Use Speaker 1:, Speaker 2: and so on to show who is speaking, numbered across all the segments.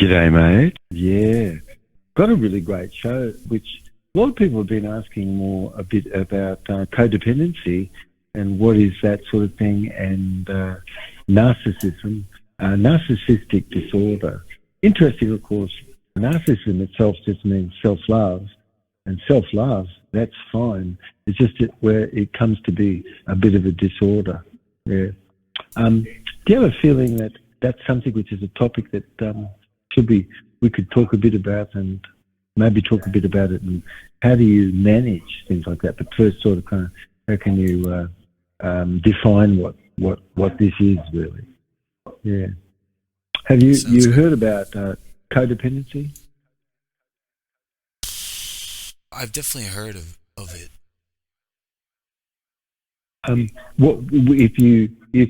Speaker 1: G'day, mate. Yeah, got a really great show, which a lot of people have been asking more a bit about codependency and what is that sort of thing, and narcissism, narcissistic disorder. Interesting, of course, narcissism itself just means self-love, and self-love, that's fine. It's just where it comes to be a bit of a disorder. Yeah. Do you have a feeling that that's something which is a topic that should be we could talk a bit about, and maybe talk a bit about it, and how do you manage things like that? But first, sort of, kind of, how can you define what this is really? Yeah. Have you
Speaker 2: Sounds
Speaker 1: heard
Speaker 2: good.
Speaker 1: about codependency?
Speaker 2: I've definitely heard of it.
Speaker 1: What if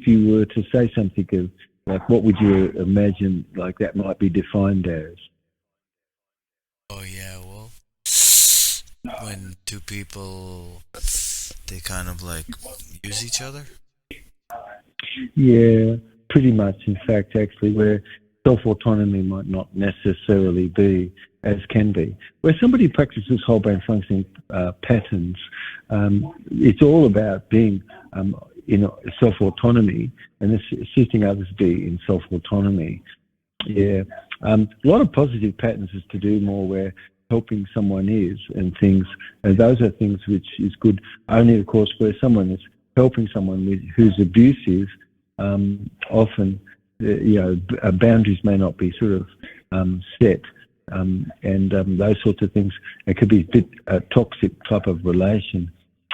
Speaker 1: you were to say something of, like, what would you imagine like that might be defined as?
Speaker 2: Oh yeah, well, when two people they kind of like use each other.
Speaker 1: Yeah, pretty much. In fact, actually, where self-autonomy might not necessarily be as can be. Where somebody practices whole brain functioning patterns, it's all about being in self-autonomy and assisting others be in self-autonomy. Yeah. A lot of positive patterns is to do more where helping someone is and things, and those are things which is good. Only, of course, where someone is helping someone who's abusive, often, boundaries may not be sort of set, and those sorts of things. It could be a bit toxic type of relation,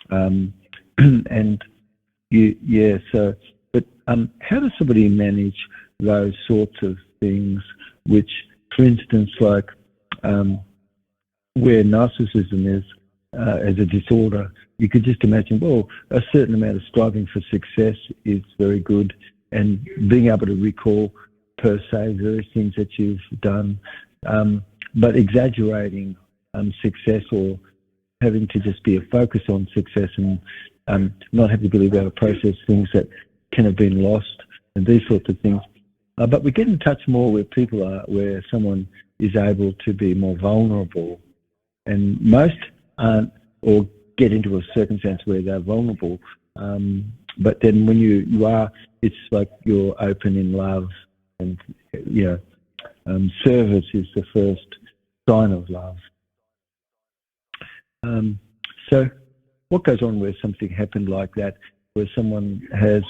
Speaker 1: and yeah. So, but how does somebody manage those sorts of things? Which, for instance, like where narcissism is as a disorder, you could just imagine, well, a certain amount of striving for success is very good, and being able to recall, per se, various things that you've done, but exaggerating success, or having to just be a focus on success, and not have the ability to be able to process things that can have been lost, and these sorts of things. But we get in touch more where people are, where someone is able to be more vulnerable, and most aren't, or get into a circumstance where they're vulnerable. But then when you are, it's like you're open in love, and service is the first sign of love. So what goes on where something happened like that, where someone has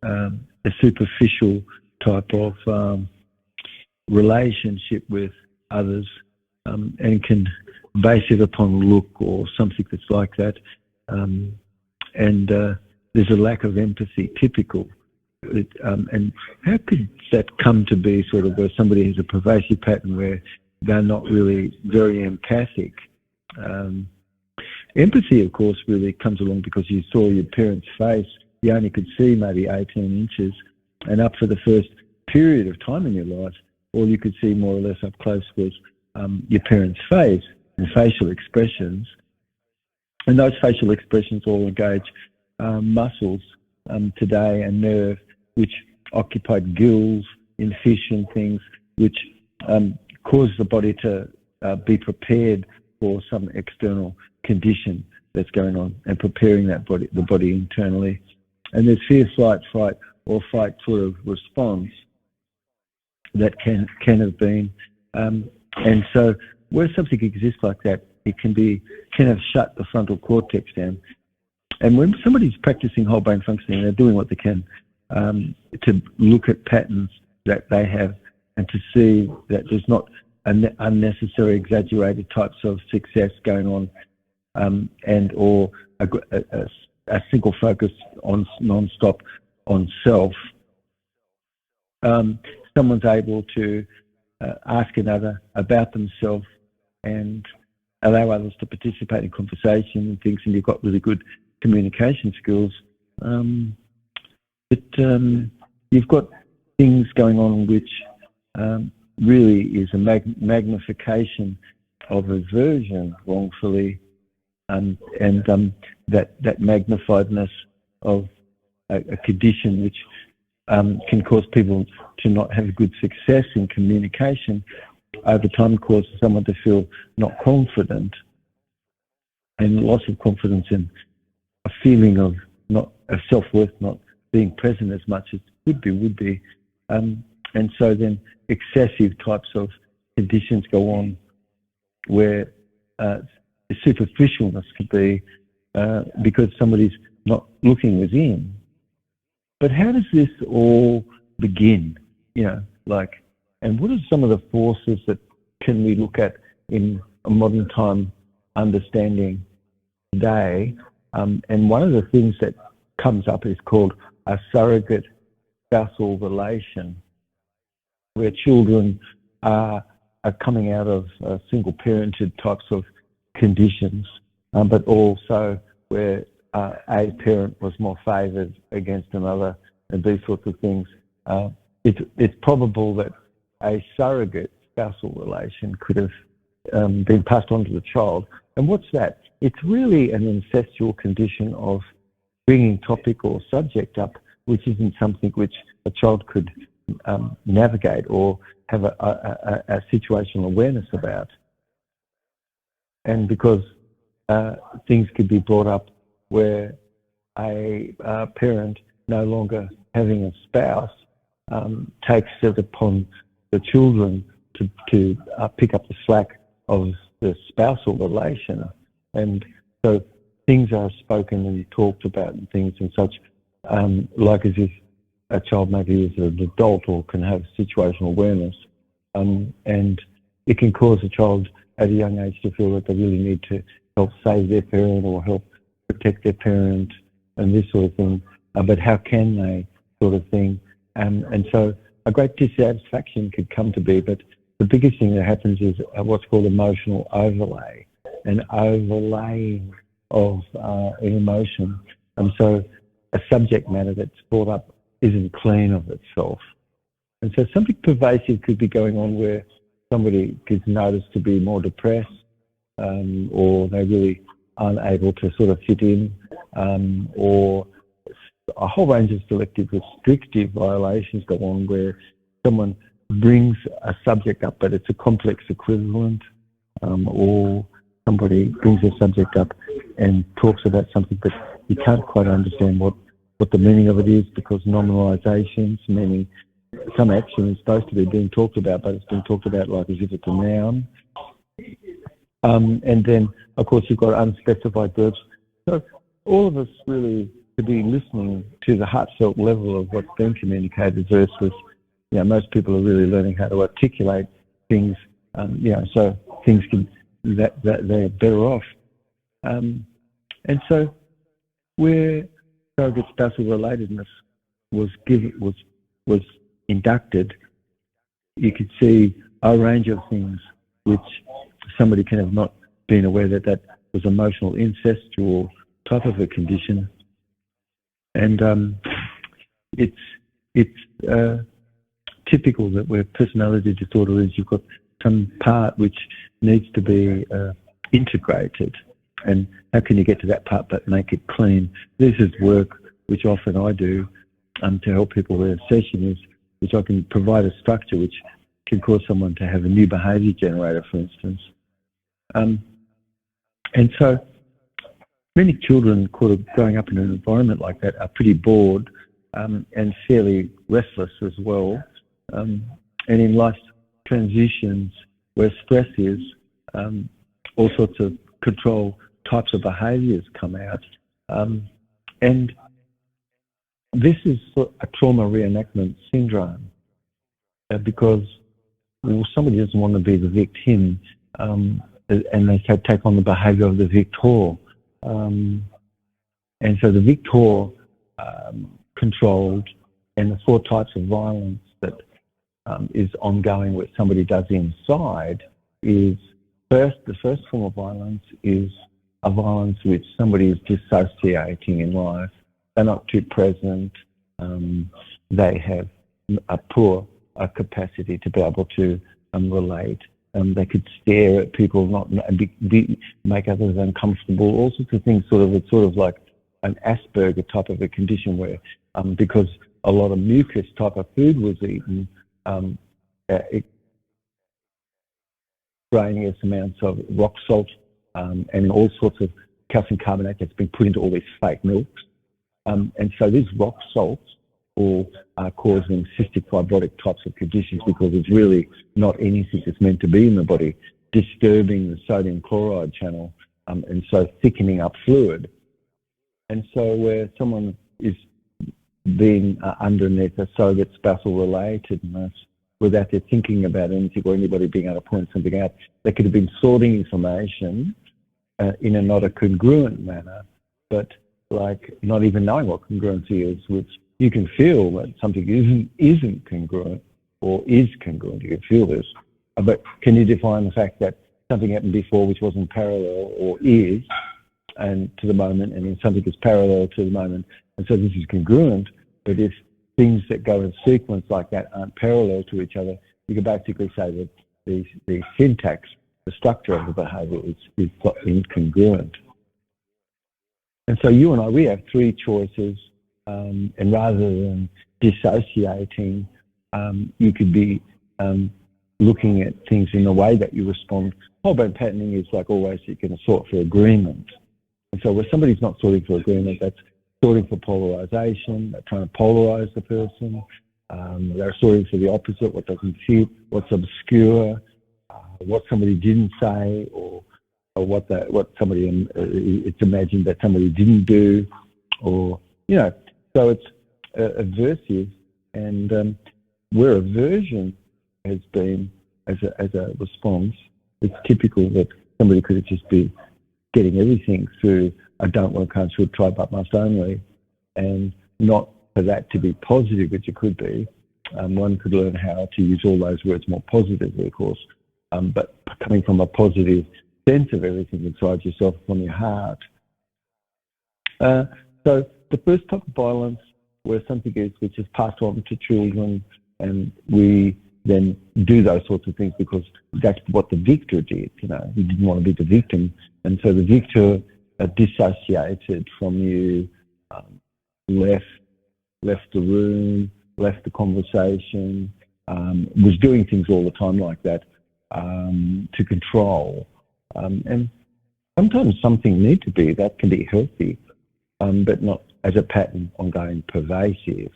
Speaker 1: a superficial type of relationship with others, and can base it upon look or something that's like that, and there's a lack of empathy, typical. And how could that come to be, sort of, where somebody has a pervasive pattern where they're not really very empathic? Empathy, of course, really comes along because you saw your parents' face. You only could see maybe 18 inches, and up for the first period of time in your life, all you could see more or less up close was your parents' face and facial expressions. And those facial expressions all engage muscles today, and nerve, which occupied gills in fish and things, which cause the body to be prepared for some external condition that's going on, and preparing the body internally. And there's fear, flight, fright, or fight sort of response that can have been, and so where something exists like that, it can have shut the frontal cortex down. And when somebody's practicing whole brain functioning, they're doing what they can to look at patterns that they have, and to see that there's not unnecessary, exaggerated types of success going on, and or a single focus on non-stop on self. Someone's able to ask another about themselves, and allow others to participate in conversation and things, and you've got really good communication skills. But you've got things going on which really is a magnification of aversion wrongfully, and that magnifiedness of a condition which can cause people to not have good success in communication, over time causes someone to feel not confident, and loss of confidence in a feeling of not of self-worth not being present as much as would be. And so then excessive types of conditions go on where the superficialness could be because somebody's not looking within. But how does this all begin? And what are some of the forces that can we look at in a modern time understanding today? And one of the things that comes up is called a surrogate spousal relation, where children are coming out of single-parented types of conditions, but also where a parent was more favoured against another, and these sorts of things. It's probable that a surrogate spousal relation could have been passed on to the child. And what's that? It's really an incestual condition of bringing topic or subject up, which isn't something which a child could navigate or have a situational awareness about. And because things could be brought up where a parent no longer having a spouse takes it upon the children to pick up the slack of the spousal relation. And so things are spoken and talked about and things and such, like as if a child maybe is an adult or can have situational awareness. And it can cause a child at a young age to feel that they really need to help save their parent or help protect their parent and this sort of thing. But how can they, sort of thing? And so a great dissatisfaction could come to be, but the biggest thing that happens is what's called emotional overlay, an overlaying of an emotion. And so a subject matter that's brought up isn't clean of itself. And so something pervasive could be going on where somebody gets noticed to be more depressed, or they really aren't able to sort of fit in, or a whole range of selective restrictive violations go on where someone brings a subject up, but it's a complex equivalent, or somebody brings a subject up and talks about something, but you can't quite understand what the meaning of it is, because nominalizations, meaning some action is supposed to be being talked about, but it's being talked about like as if it's a noun. And then, of course, you've got unspecified verbs. So all of us really to be listening to the heartfelt level of what's being communicated versus, most people are really learning how to articulate things, so things can, that they're better off. And so where surrogate spousal relatedness was inducted, you could see a range of things which somebody can have not been aware that was emotional incestual type of a condition. And it's typical that where personality disorder is, you've got some part which needs to be integrated. And how can you get to that part but make it clean? This is work which often I do to help people with a session, which I can provide a structure which can cause someone to have a new behaviour generator, for instance. And so many children growing up in an environment like that are pretty bored and fairly restless as well. And in life transitions where stress is, all sorts of control types of behaviours come out. And this is a trauma reenactment syndrome because somebody doesn't want to be the victim, and they take on the behaviour of the victor. And so the victor controlled, and the 4 types of violence that is ongoing, what somebody does inside is the first form of violence is a violence which somebody is dissociating in life. They're not too present. They have a poor capacity to be able to relate. They could stare at people, make others uncomfortable. All sorts of things. It's sort of like an Asperger type of a condition where, because a lot of mucus type of food was eaten, extraneous amounts of rock salt and all sorts of calcium carbonate that's been put into all these fake milks. And so these rock salts all are causing cystic fibrotic types of conditions because it's really not anything that's meant to be in the body, disturbing the sodium chloride channel and so thickening up fluid. And so where someone is being underneath a surrogate spousal relatedness without their thinking about anything or anybody being able to point something out, they could have been sorting information in a not a congruent manner, but like not even knowing what congruency is, which you can feel that something isn't congruent or is congruent. You can feel this. But can you define the fact that something happened before which wasn't parallel or is and to the moment, and then something is parallel to the moment, and so this is congruent, but if things that go in sequence like that aren't parallel to each other, you can basically say that the syntax, the structure of the behaviour is incongruent. And so you and I, we have three choices, and rather than dissociating, you could be looking at things in the way that you respond. Whole bone patterning is like always you're going to sort for agreement. And so where somebody's not sorting for agreement, that's sorting for polarisation, they're trying to polarize the person, they're sorting for the opposite, what doesn't fit, what's obscure, what somebody didn't say, or what somebody, it's imagined that somebody didn't do, or, you know, so it's aversive, and where aversion has been as a response, it's typical that somebody could just be getting everything through I don't want, can't, should, try, but must only, and not for that to be positive, which it could be. One could learn how to use all those words more positively, of course, but coming from a positive sense of everything inside yourself from your heart. So the first type of violence where something is which is passed on to children, and we then do those sorts of things because that's what the victor did. You know, he didn't want to be the victim, and so the victor dissociated from you, left the room, left the conversation, was doing things all the time like that to control. And sometimes something needs to be, that can be healthy, but not as a pattern ongoing pervasive.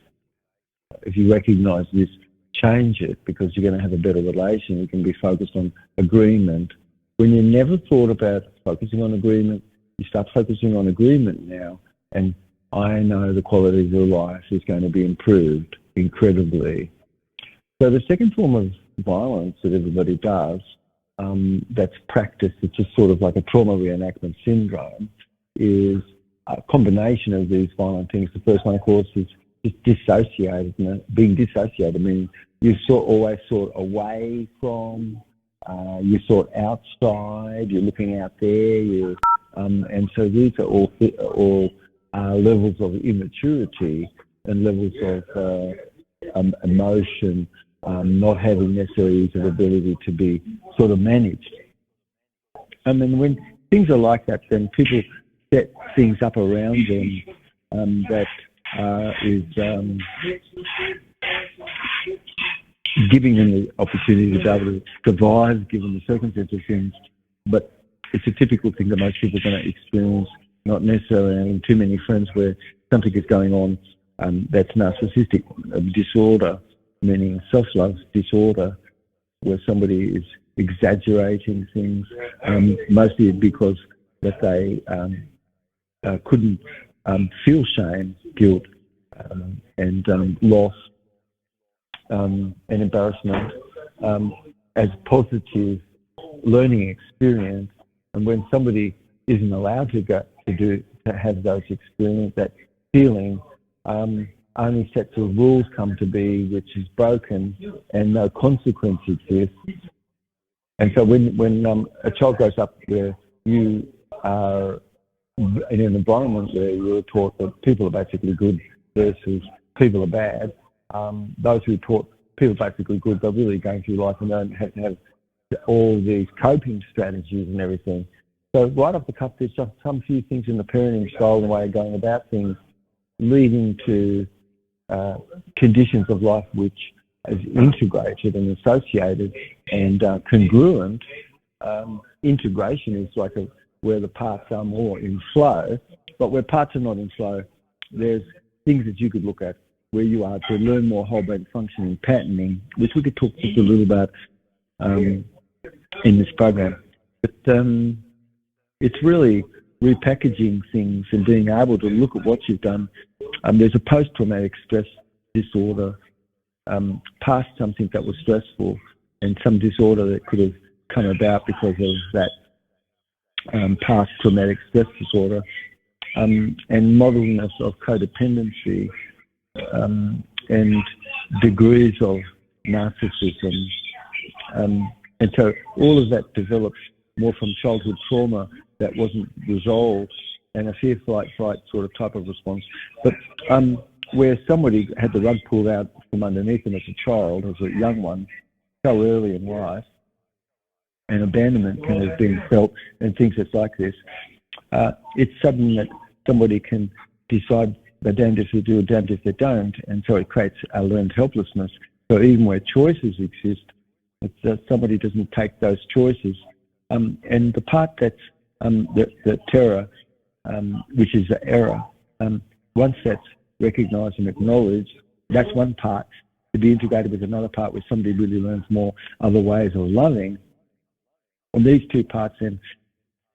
Speaker 1: If you recognise this, change it, because you're going to have a better relation. You can be focused on agreement. When you never thought about focusing on agreement, you start focusing on agreement now, and I know the quality of your life is going to be improved incredibly. So the second form of violence that everybody does, that's practiced, it's just sort of like a trauma reenactment syndrome, is a combination of these violent things. The first one, of course, is just dissociated. Being dissociated means you always sort away from, you sort outside, you're looking out there, and so these are all levels of immaturity and levels of emotion, not having necessarily the ability to be sort of managed. And then when things are like that, then people set things up around them that is giving them the opportunity to be able to survive given the circumstances of things. But it's a typical thing that most people are going to experience, not necessarily having too many friends where something is going on that's narcissistic disorder, meaning self-love disorder, where somebody is exaggerating things, mostly because that they couldn't feel shame, guilt, and loss and embarrassment as positive learning experience. And when somebody isn't allowed to have those experiences, that feeling, only sets of rules come to be, which is broken, and no consequence exists. And so when a child grows up where you are in an environment where you're taught that people are basically good versus people are bad, those who are taught people are basically good, they're really going through life and don't have to have all these coping strategies and everything. So right off the cuff, there's just some few things in the parenting style and the way of going about things leading to conditions of life which is integrated and associated and congruent integration is like where the parts are more in flow, but where parts are not in flow, there's things that you could look at where you are to learn more whole brain functioning patterning, which we could talk just a little about in this program. But it's really repackaging things and being able to look at what you've done. There's a post-traumatic stress disorder past something that was stressful and some disorder that could have come about because of that past traumatic stress disorder, and modelness of codependency, and degrees of narcissism. And so all of that develops more from childhood trauma that wasn't resolved and a fear, flight, fight sort of type of response. But where somebody had the rug pulled out from underneath them as a child, as a young one, so early in life, and abandonment can have been felt and things that's like this, it's something that somebody can decide they're damned if they do or damned if they don't, and so it creates a learned helplessness. So even where choices exist, it's that somebody doesn't take those choices. And the part that's the terror, which is the error, once that's recognised and acknowledged, that's one part to be integrated with another part where somebody really learns more other ways of loving. And these two parts then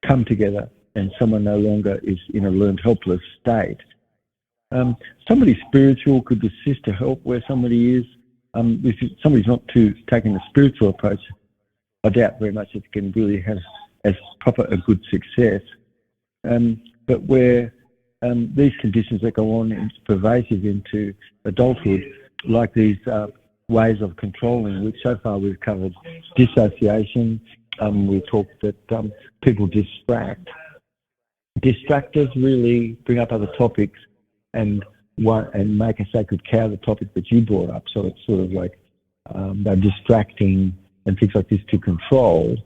Speaker 1: come together and someone no longer is in a learned helpless state. Somebody spiritual could assist to help where somebody is. If somebody's not taking a spiritual approach, I doubt very much it can really have as proper a good success. But where these conditions that go on is pervasive into adulthood, like these ways of controlling, which so far we've covered dissociation. We talked that people distract. Distractors really bring up other topics and make a sacred cow the topic that you brought up. So it's sort of like they're distracting and things like this to control.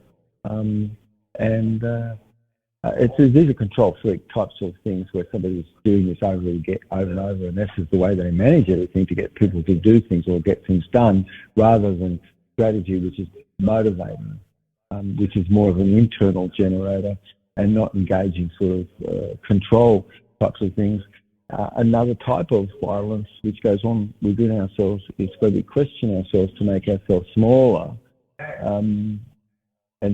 Speaker 1: These are control freak types of things where somebody's doing this over and over, and this is the way they manage everything to get people to do things or get things done, rather than strategy, which is motivating, which is more of an internal generator and not engaging sort of control types of things. Another type of violence which goes on within ourselves is where we question ourselves to make ourselves smaller. And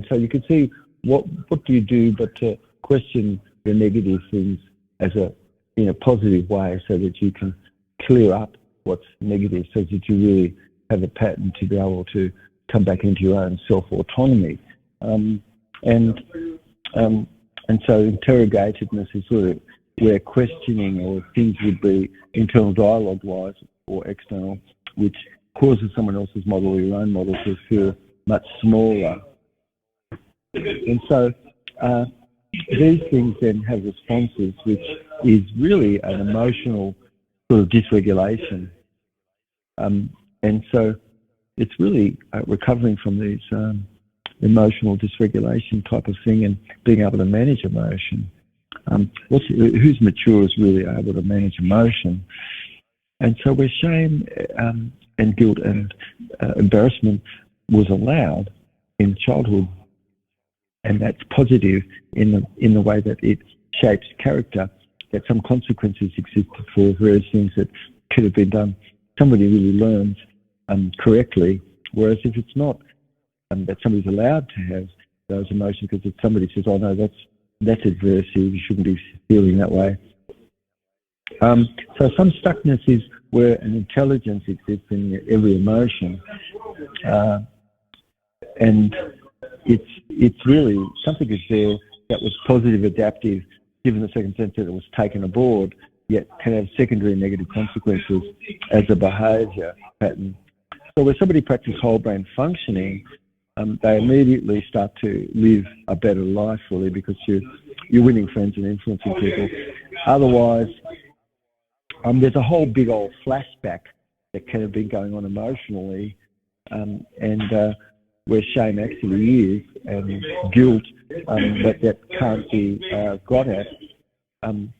Speaker 1: so you can see what do you do but to question the negative things in a positive way so that you can clear up what's negative so that you really have a pattern to be able to come back into your own self-autonomy. And so interrogatedness is sort of where questioning or things would be internal dialogue-wise or external, which causes someone else's model or your own model to feel much smaller. And so these things then have responses, which is really an emotional sort of dysregulation. And so it's really recovering from these emotional dysregulation type of thing and being able to manage emotion. Who's mature is really able to manage emotion. And so where shame and guilt and embarrassment was allowed in childhood, and that's positive in the way that it shapes character, that some consequences existed for various things that could have been done. Somebody really learns correctly, whereas if it's not, that somebody's allowed to have those emotions because if somebody says, oh no, that's adversive, you shouldn't be feeling that way. So some stuckness is where an intelligence exists in every emotion, and it's really something is there that was positive, adaptive, given the circumstance that it was taken aboard, yet can have secondary negative consequences as a behaviour pattern. So where somebody practices whole brain functioning, they immediately start to live a better life, really, because you're winning friends and influencing people. Otherwise, there's a whole big old flashback that can have been going on emotionally, and where shame actually is, and guilt that can't be got at. And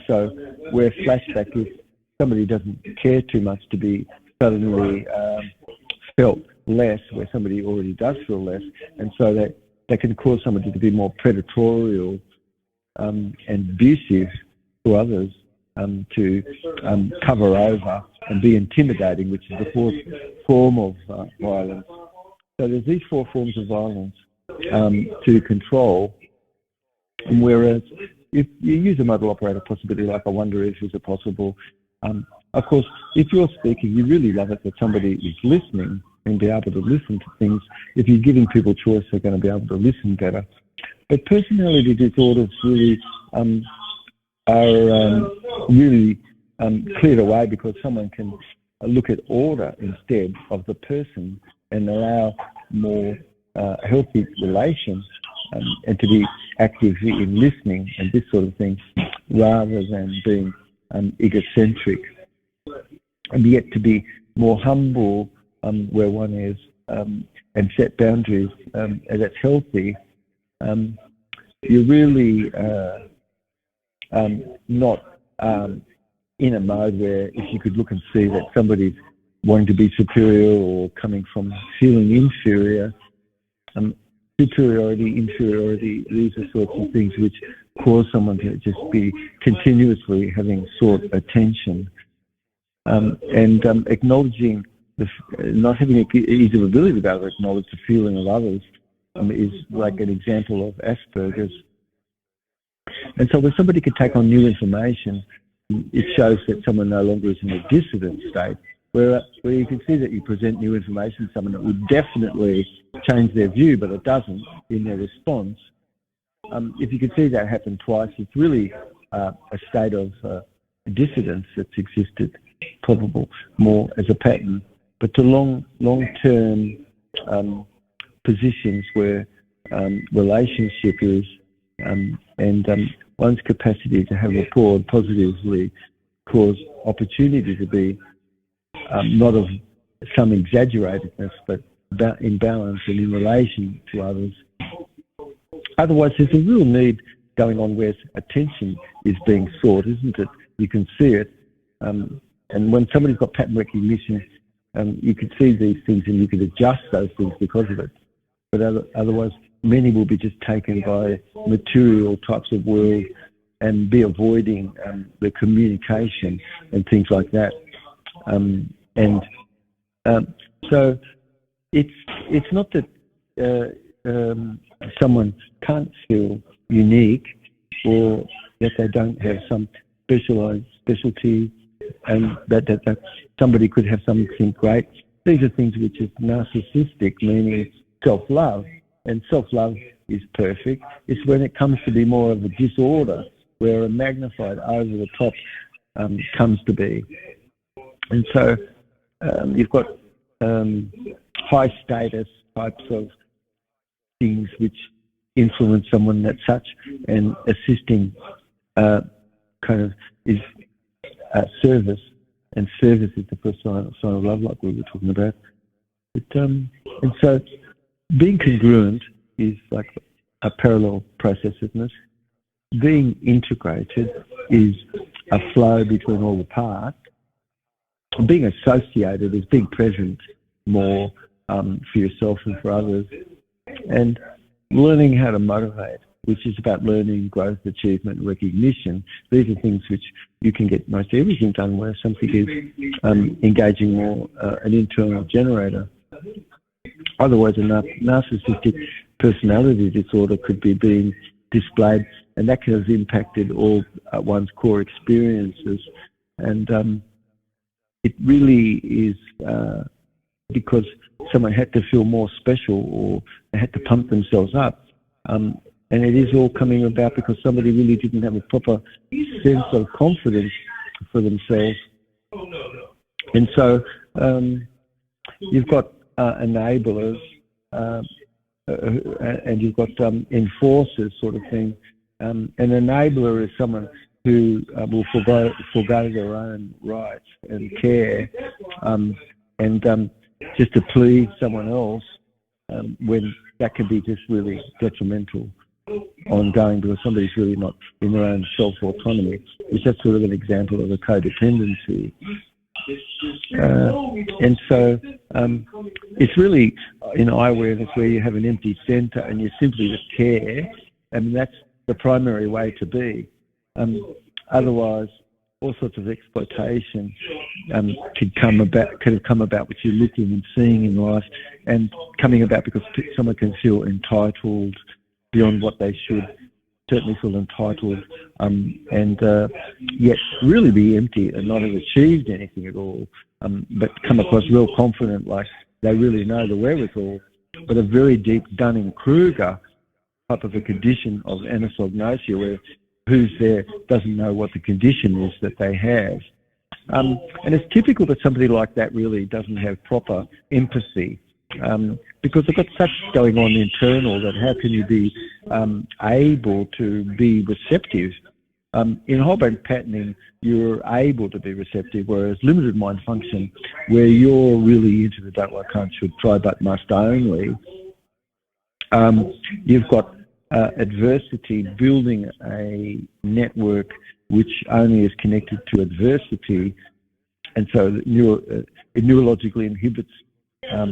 Speaker 1: so where flashback is, somebody doesn't care too much to be suddenly felt less, where somebody already does feel less, and so that that can cause somebody to be more predatory and abusive to others, to cover over and be intimidating, which is the fourth form of violence. So there's these four forms of violence to control, and whereas if you use a model operator possibility, like I wonder if is it possible, of course, if you're speaking, you really love it that somebody is listening and be able to listen to things. If you're giving people choice, they're going to be able to listen better. But personality disorders really are really cleared away because someone can look at order instead of the person and allow more healthy relations and to be active in listening and this sort of thing rather than being egocentric, and yet to be more humble where one is and set boundaries and that's healthy. You're really not in a mode where if you could look and see that somebody's wanting to be superior or coming from feeling inferior. Superiority, inferiority, these are sorts of things which cause someone to just be continuously having sought attention. And acknowledging, not having an easy ability to be able to acknowledge the feeling of others is like an example of Asperger's. And so when somebody can take on new information, it shows that someone no longer is in a dissident state, where you can see that you present new information to someone that would definitely change their view, but it doesn't in their response. If you can see that happen twice, it's really a state of dissidence that's existed, probable more as a pattern. But to long-term positions where relationship is and one's capacity to have rapport and positively cause opportunity to be not of some exaggeratedness, but in balance and in relation to others. Otherwise, there's a real need going on where attention is being sought, isn't it? You can see it. And when somebody's got pattern recognition, you can see these things and you can adjust those things because of it. But otherwise, many will be just taken by material types of world and be avoiding the communication and things like that. So it's not that someone can't feel unique or that they don't have some specialty and that somebody could have something great. These are things which is narcissistic, meaning self-love, and self-love is perfect. It's when it comes to be more of a disorder where a magnified over-the-top comes to be. And so you've got high status types of things which influence someone that's such, and assisting kind of is service, and service is the first sign of love, like we were talking about. But, and so being congruent is like a parallel processiveness. Being integrated is a flow between all the parts. Being associated is being present more for yourself and for others. And learning how to motivate, which is about learning, growth, achievement, recognition. These are things which you can get most everything done where something is engaging more an internal generator. Otherwise, a narcissistic personality disorder could be being displayed, and that can have impacted all one's core experiences. And it really is because someone had to feel more special or they had to pump themselves up. And it is all coming about because somebody really didn't have a proper sense of confidence for themselves. And so you've got enablers and you've got enforcers sort of thing. An enabler is someone who will forgo their own rights and care and just to please someone else when that can be just really detrimental ongoing because somebody's really not in their own self-autonomy. It's just sort of an example of a codependency. And so it's really in eye awareness where you have an empty centre and you simply just care. I mean, that's the primary way to be. Otherwise, all sorts of exploitation could have come about with you looking and seeing in life, and coming about because someone can feel entitled beyond what they should, certainly feel entitled, and yet really be empty and not have achieved anything at all, but come across real confident, like they really know the wherewithal, but a very deep Dunning-Kruger type of a condition of anosognosia where who's there doesn't know what the condition is that they have. And it's typical that somebody like that really doesn't have proper empathy, because they've got such going on internal that how can you be able to be receptive? In whole brain patterning, you're able to be receptive, whereas limited mind function, where you're really into the don't, like, can't, should, try, but, must only, you've got adversity building a network which only is connected to adversity, and so it neurologically inhibits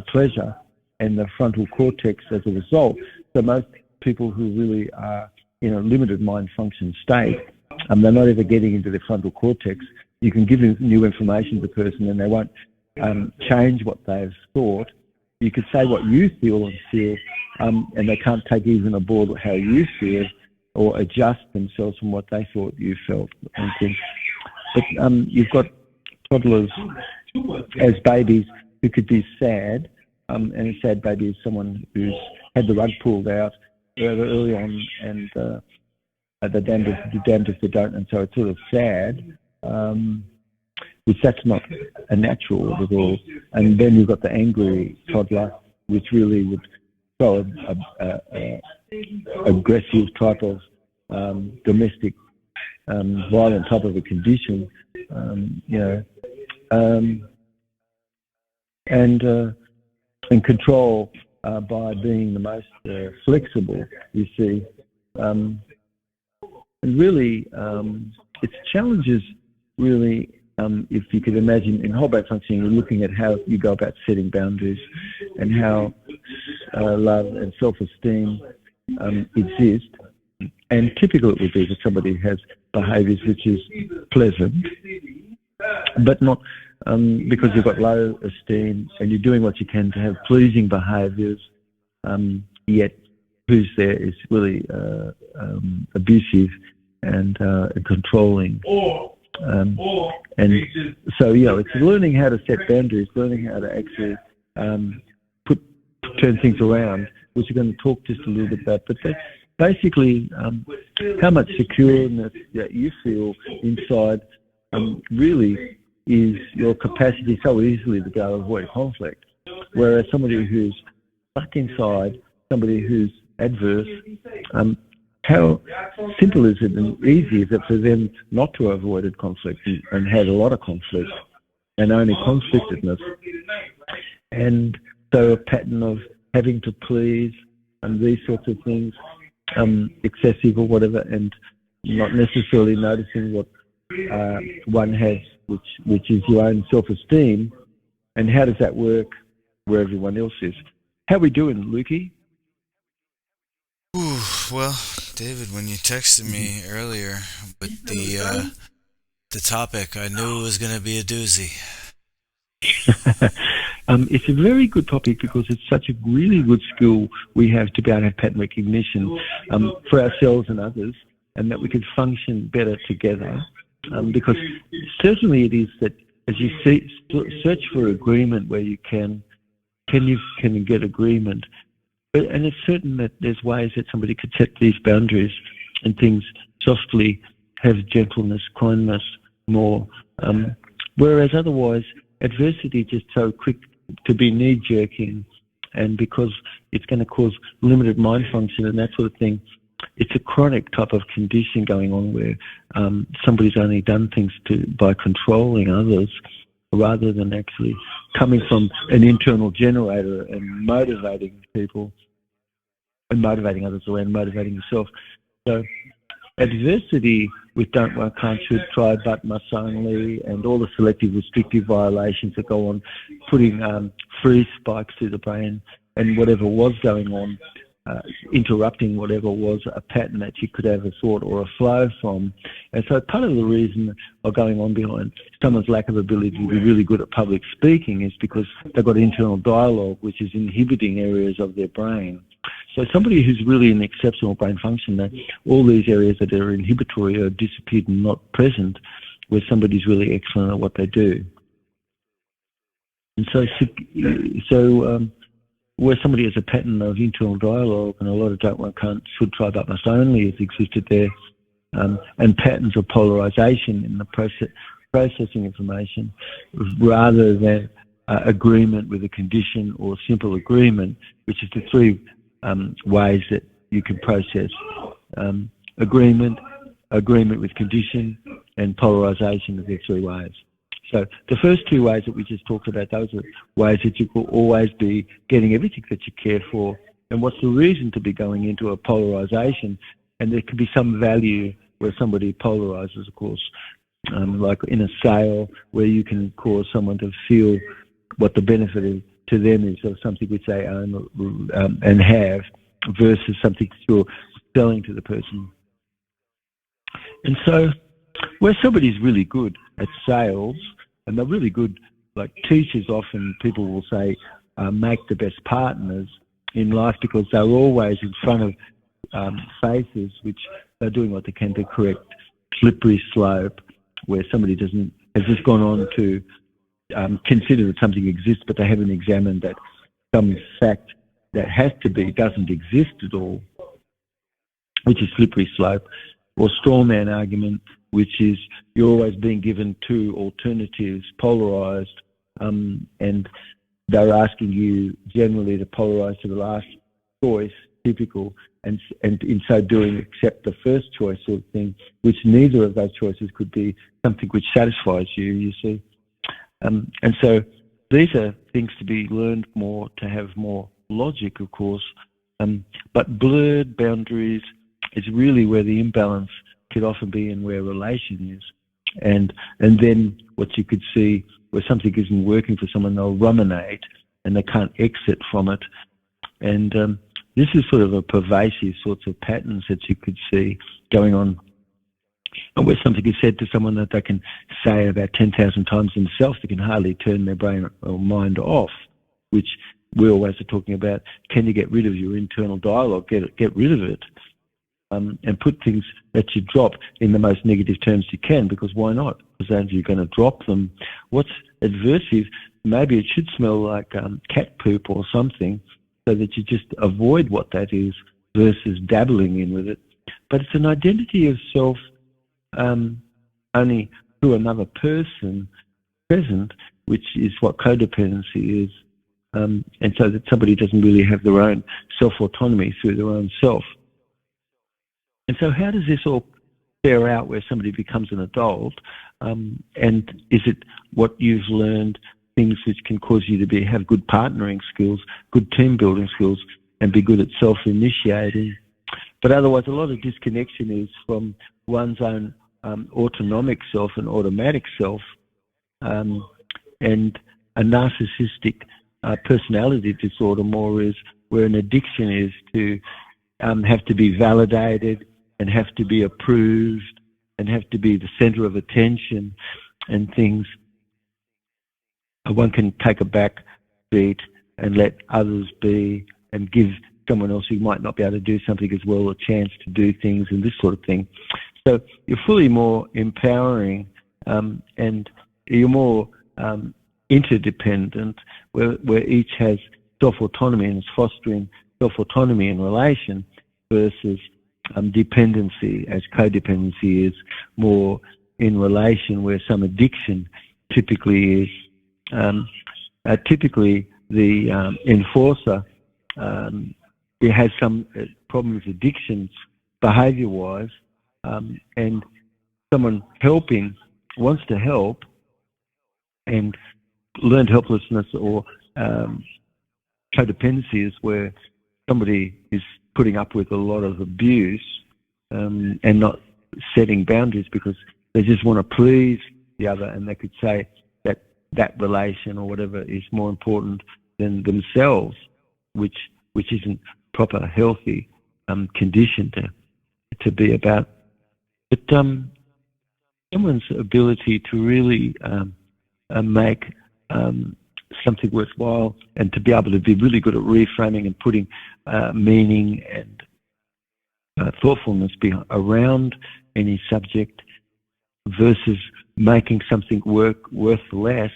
Speaker 1: pleasure and the frontal cortex as a result. So most people who really are in a limited mind function state, they're not ever getting into the frontal cortex. You can give new information to the person and they won't change what they've thought. You could say what you feel and they can't take even aboard how you feel or adjust themselves from what they thought you felt and things. But you've got toddlers as babies who could be sad, and a sad baby is someone who's had the rug pulled out early on, and they're damned if they don't, and so it's sort of sad, which that's not a natural at all. And then you've got the angry toddler, which really would show a aggressive type of domestic violent type of a condition, and control by being the most flexible, you see. And really, it's challenges, really, if you could imagine in whole brain functioning, you're looking at how you go about setting boundaries and how love and self-esteem exist. And typical it would be that somebody has behaviours which is pleasant, but not because you've got low esteem and you're doing what you can to have pleasing behaviours, yet who's there is really abusive and controlling. And so, it's learning how to set boundaries, learning how to actually turn things around, which we're going to talk just a little bit about. But that's basically how much secureness that you feel inside really is your capacity so easily to go avoid conflict. Whereas somebody who's stuck inside, somebody who's adverse, how simple is it and easy is it for them not to have avoided conflict and had a lot of conflict and only conflictedness? And so a pattern of having to please and these sorts of things, excessive or whatever, and not necessarily noticing what one has, which is your own self-esteem, and how does that work where everyone else is? How are we doing, Lukey?
Speaker 2: Ooh, well, David, when you texted me earlier with the topic, I knew it was going to be a doozy.
Speaker 1: It's a very good topic because it's such a really good skill we have to be able to have pattern recognition for ourselves and others, and that we can function better together. Because certainly it is that as you search for agreement where you can you get agreement? And it's certain that there's ways that somebody could set these boundaries and things softly, have gentleness, kindness more. Whereas otherwise, adversity is just so quick to be knee-jerking, and because it's going to cause limited mind function and that sort of thing, it's a chronic type of condition going on where somebody's only done things by controlling others rather than actually coming from an internal generator and motivating people and motivating others away and motivating yourself. So adversity with don't, won't, can't, should, try, but, must only, and all the selective restrictive violations that go on, putting freeze spikes through the brain and whatever was going on, interrupting whatever was a pattern that you could have a thought or a flow from. And so part of the reason of going on behind someone's lack of ability to be really good at public speaking is because they've got internal dialogue, which is inhibiting areas of their brain. So somebody who's really in exceptional brain function, that all these areas that are inhibitory are disappeared and not present, where somebody's really excellent at what they do. And so where somebody has a pattern of internal dialogue and a lot of don't, want, can't, should, try, but must only has existed there, and patterns of polarization in the processing information, rather than agreement with a condition or simple agreement, which is the three ways that you can process agreement with condition, and polarization of the three ways. So the first two ways that we just talked about, those are ways that you will always be getting everything that you care for. And what's the reason to be going into a polarization? And there can be some value where somebody polarizes, of course, like in a sale where you can cause someone to feel what the benefit is to them is of something which they own and have, versus something that you're selling to the person. And so where somebody's really good at sales, and they're really good, like teachers often, people will say, make the best partners in life because they're always in front of faces which they're doing what they can to correct slippery slope, where somebody has just gone on to consider that something exists, but they haven't examined that some fact that has to be doesn't exist at all, which is slippery slope. Or straw man argument, which is you're always being given two alternatives, polarized, and they're asking you generally to polarize to the last choice, typical, and in so doing accept the first choice sort of thing, which neither of those choices could be something which satisfies you, you see. And so these are things to be learned more, to have more logic, of course, but blurred boundaries is really where the imbalance could often be and where relation is. And then what you could see where something isn't working for someone, they'll ruminate and they can't exit from it. And this is sort of a pervasive sorts of patterns that you could see going on. And where something is said to someone that they can say about 10,000 times themselves, they can hardly turn their brain or mind off, which we always are talking about. Can you get rid of your internal dialogue? Get rid of it. And put things that you drop in the most negative terms you can, because why not? Because as you're going to drop them, what's adversive, maybe it should smell like cat poop or something, so that you just avoid what that is versus dabbling in with it. But it's an identity of self only through another person present, which is what codependency is. And so that somebody doesn't really have their own self-autonomy through their own self. And so how does this all bear out where somebody becomes an adult? And is it what you've learned, things which can cause you to have good partnering skills, good team building skills, and be good at self-initiating? But otherwise, a lot of disconnection is from one's own autonomic self and automatic self, and a narcissistic personality disorder more is where an addiction is to have to be validated and have to be approved and have to be the center of attention and things. One can take a back beat and let others be and give someone else who might not be able to do something as well a chance to do things and this sort of thing. So you're fully more empowering and you're more interdependent, where each has self-autonomy and is fostering self-autonomy in relation, versus dependency, as codependency is more in relation, where some addiction typically is. Typically, the enforcer it has some problems with addictions behaviour-wise, and someone helping wants to help, and learned helplessness or codependency is where somebody is putting up with a lot of abuse and not setting boundaries because they just want to please the other, and they could say that that relation or whatever is more important than themselves. which isn't proper healthy condition to be about. But someone's ability to really make something worthwhile, and to be able to be really good at reframing and putting meaning and thoughtfulness around any subject, versus making something worth less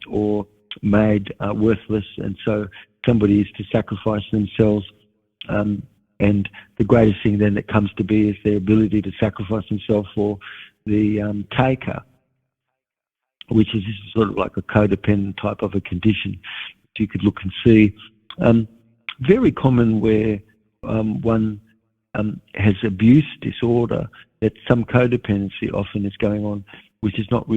Speaker 1: or made worthless, and so somebody is to sacrifice themselves. And the greatest thing then that comes to be is their ability to sacrifice themselves for the taker, which is sort of like a codependent type of a condition you could look and see. Very common where one has abuse disorder, that some codependency often is going on, which is not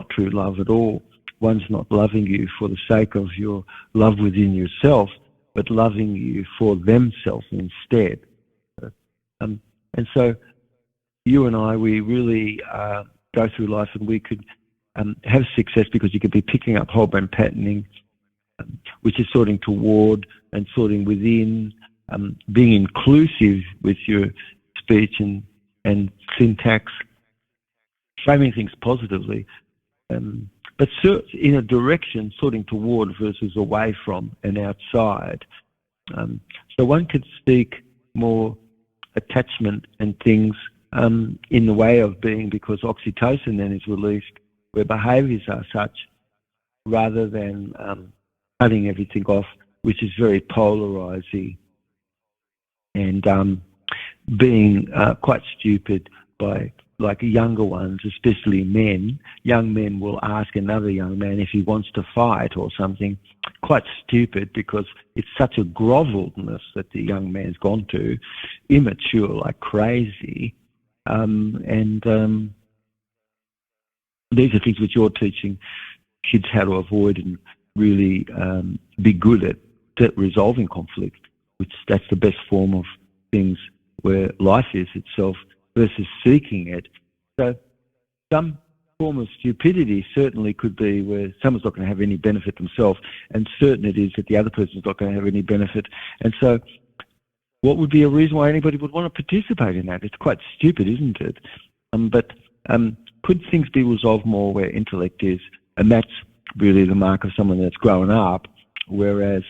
Speaker 1: true love at all. One's not loving you for the sake of your love within yourself, but loving you for themselves instead. And so you and I, we really go through life, and we could have success because you could be picking up whole brain patterning, which is sorting toward and sorting within, being inclusive with your speech and syntax, framing things positively, but in a direction, sorting toward versus away from and outside. So one could seek more attachment and things in the way of being, because oxytocin then is released where behaviours are such, rather than cutting everything off, which is very polarising, and being quite stupid by, like, younger ones, especially men. Young men will ask another young man if he wants to fight or something. Quite stupid, because it's such a grovelledness that the young man's gone to, immature like crazy. And these are things which you're teaching kids how to avoid and really be good at resolving conflict, which that's the best form of things where life is itself, versus seeking it. So some form of stupidity certainly could be where someone's not going to have any benefit themselves, and certain it is that the other person's not going to have any benefit. And so what would be a reason why anybody would want to participate in that? It's quite stupid, isn't it? But could things be resolved more where intellect is? And that's really the mark of someone that's grown up, whereas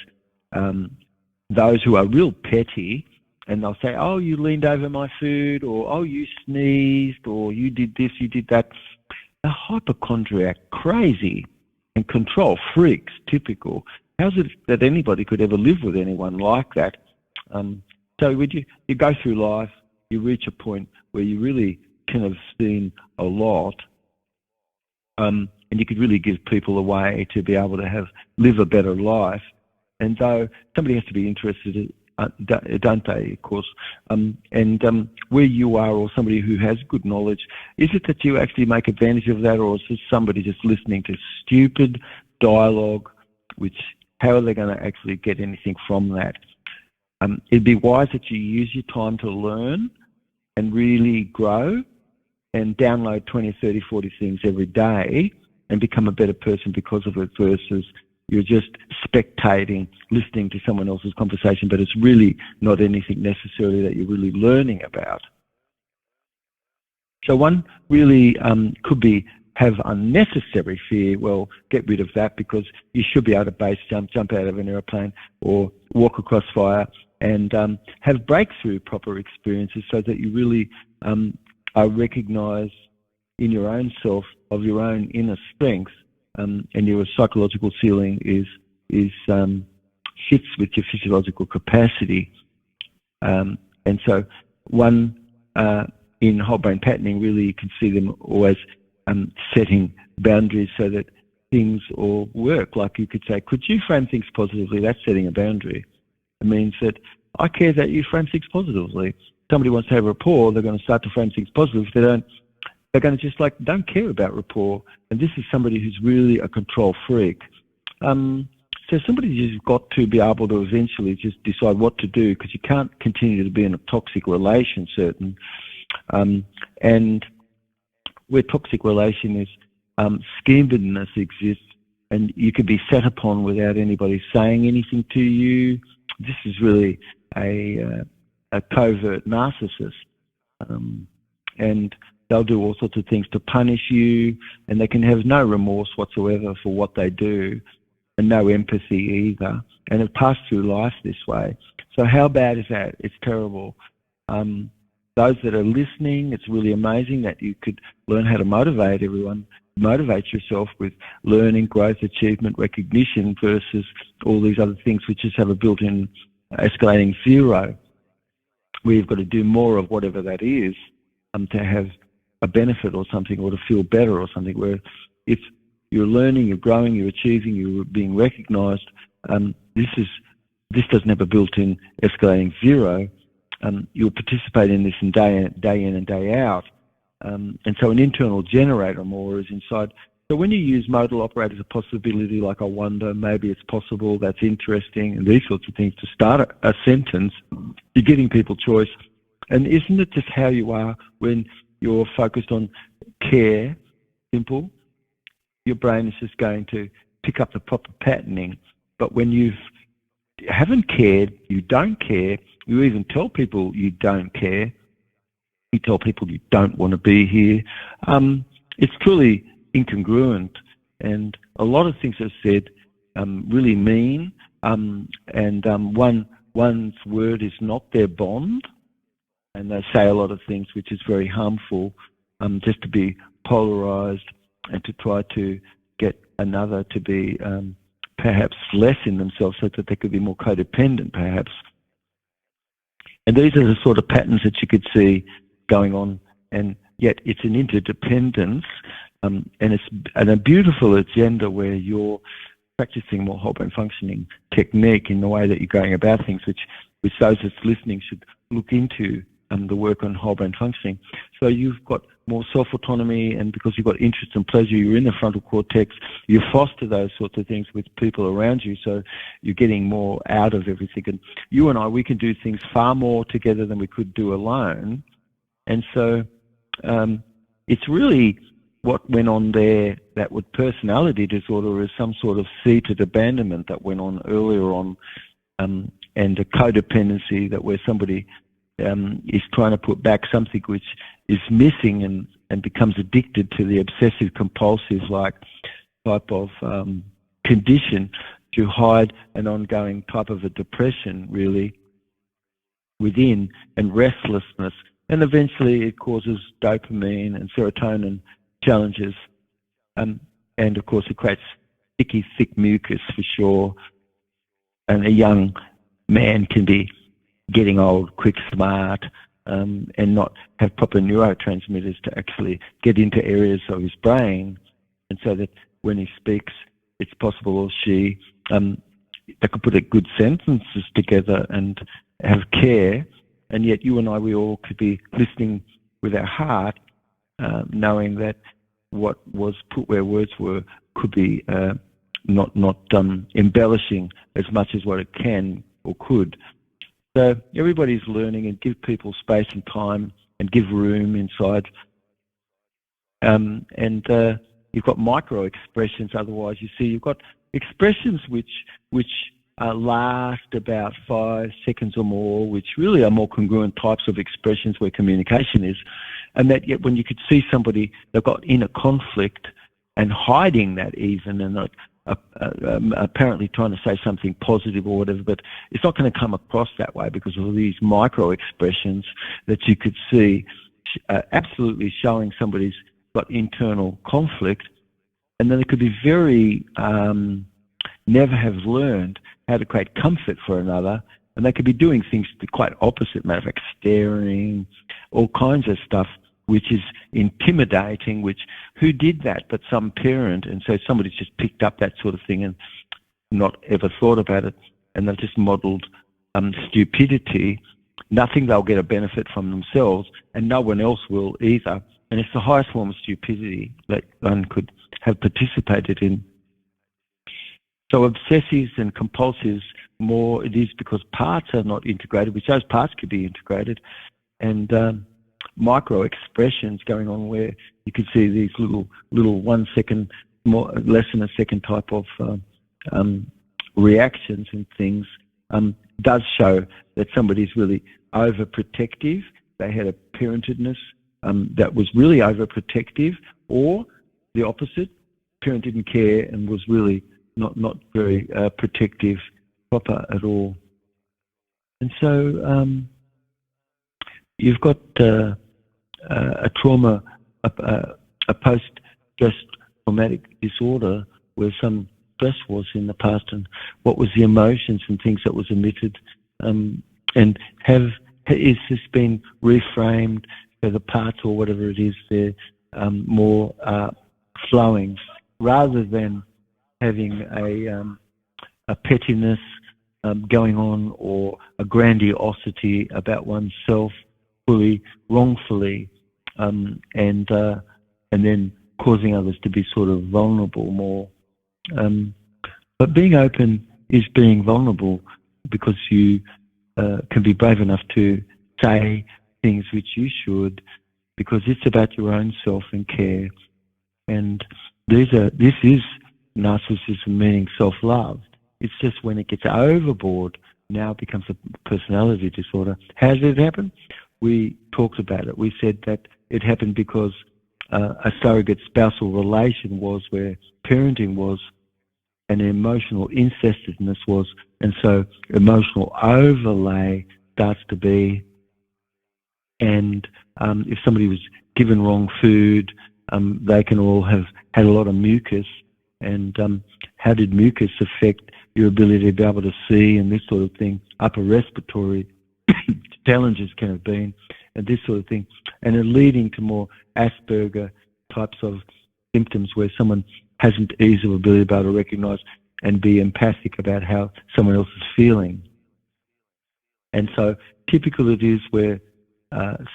Speaker 1: those who are real petty, and they'll say, oh, you leaned over my food, or oh, you sneezed, or you did this, you did that. A hypochondriac, crazy, and control freaks, typical. How's it that anybody could ever live with anyone like that? So would you go through life, you reach a point where you really can have seen a lot, and you could really give people a way to be able to live a better life. And though somebody has to be interested, don't they, of course, and where you are, or somebody who has good knowledge, is it that you actually make advantage of that, or is this somebody just listening to stupid dialogue, which, how are they going to actually get anything from that? It'd be wise that you use your time to learn and really grow, and download 20, 30, 40 things every day and become a better person because of it, versus you're just spectating, listening to someone else's conversation, but it's really not anything necessarily that you're really learning about. So one really could have unnecessary fear. Well, get rid of that, because you should be able to base jump out of an airplane, or walk across fire, and have breakthrough proper experiences, so that you really are recognised in your own self of your own inner strengths, and your psychological ceiling fits with your physiological capacity. And so one in whole brain patterning, really you can see them always setting boundaries so that things all work. Like you could say, could you frame things positively? That's setting a boundary. It means that I care that you frame things positively. Somebody wants to have rapport, they're going to start to frame things positive. If they don't, they're going to just don't care about rapport. And this is somebody who's really a control freak. So somebody's just got to be able to eventually just decide what to do, because you can't continue to be in a toxic relation, certain. And where toxic relation is, schemedness exists, and you could be set upon without anybody saying anything to you. This is really a covert narcissist. And they'll do all sorts of things to punish you, and they can have no remorse whatsoever for what they do, and no empathy either, and have passed through life this way. So how bad is that? It's terrible. Those that are listening, it's really amazing that you could learn how to motivate everyone, motivate yourself with learning, growth, achievement, recognition versus all these other things which just have a built-in escalating zero. We've got to do more of whatever that is to have a benefit or something, or to feel better or something, where if you're learning, you're growing, you're achieving, you're being recognised, this doesn't have a built-in escalating zero. You'll participate in this day in and day out. And so an internal generator more is inside. So when you use modal operator as a possibility, like I wonder, maybe it's possible, that's interesting, and these sorts of things to start a sentence, you're giving people choice. And isn't it just how you are when you're focused on care, simple? Your brain is just going to pick up the proper patterning. But when you haven't cared, you don't care, you even tell people you don't care, you tell people you don't want to be here, it's truly incongruent. And a lot of things are said really mean, and one's word is not their bond, and they say a lot of things which is very harmful, just to be polarized and to try to get another to be perhaps less in themselves, so that they could be more codependent perhaps. And these are the sort of patterns that you could see going on, and yet it's an interdependence, and it's a beautiful agenda where you're practicing more whole brain functioning technique in the way that you're going about things, which those that's listening should look into the work on whole brain functioning. So you've got more self-autonomy, and because you've got interest and pleasure, you're in the frontal cortex, you foster those sorts of things with people around you, so you're getting more out of everything. And you and I, we can do things far more together than we could do alone. And so it's really what went on there, that with personality disorder, is some sort of seated abandonment that went on earlier on, and a codependency that where somebody is trying to put back something which is missing, and becomes addicted to the obsessive compulsive like type of condition to hide an ongoing type of a depression really within, and restlessness, and eventually it causes dopamine and serotonin challenges, and of course it creates sticky thick mucus for sure, and a young man can be getting old, quick, smart, and not have proper neurotransmitters to actually get into areas of his brain, and so that when he speaks, it's possible, or she, they could put good sentences together and have care, and yet you and I, we all could be listening with our heart, knowing that what was put where words were could be not embellishing as much as what it can or could. So everybody's learning, and give people space and time and give room inside. And you've got micro expressions. Otherwise, you see you've got expressions which last about 5 seconds or more, which really are more congruent types of expressions where communication is. And that yet when you could see somebody, they've got inner conflict and hiding that even, and not apparently trying to say something positive or whatever, but it's not going to come across that way because of these micro expressions that you could see absolutely showing somebody's got internal conflict. And then it could be very never have learned how to create comfort for another, and they could be doing things the quite opposite, matter of fact, staring, all kinds of stuff which is intimidating, which who did that but some parent, and so somebody's just picked up that sort of thing and not ever thought about it, and they've just modelled stupidity. Nothing they'll get a benefit from themselves, and no one else will either, and it's the highest form of stupidity that one could have participated in. So obsessives and compulsives, more it is because parts are not integrated, which those parts could be integrated, and micro expressions going on where you could see these little 1 second more less than a second type of reactions and things does show that somebody's really overprotective. They had a parentedness that was really overprotective, or the opposite, parent didn't care and was really not very protective proper at all. And so you've got a trauma, a post-stress traumatic disorder where some stress was in the past, and what was the emotions and things that was emitted, and is this been reframed so the parts or whatever it is they're more flowing, rather than having a pettiness going on, or a grandiosity about oneself fully wrongfully, and then causing others to be sort of vulnerable more. But being open is being vulnerable, because you can be brave enough to say things which you should, because it's about your own self and care. And this is narcissism, meaning self-love. It's just when it gets overboard, now it becomes a personality disorder. How did it happen? We talked about it. We said that it happened because a surrogate spousal relation was where parenting was, and emotional incestedness was, and so emotional overlay starts to be. And if somebody was given wrong food, they can all have had a lot of mucus. And how did mucus affect your ability to be able to see and this sort of thing? Upper respiratory challenges can have been, and this sort of thing. And it leading to more Asperger types of symptoms, where someone hasn't easy ability to be able to recognise and be empathic about how someone else is feeling. And so typical it is where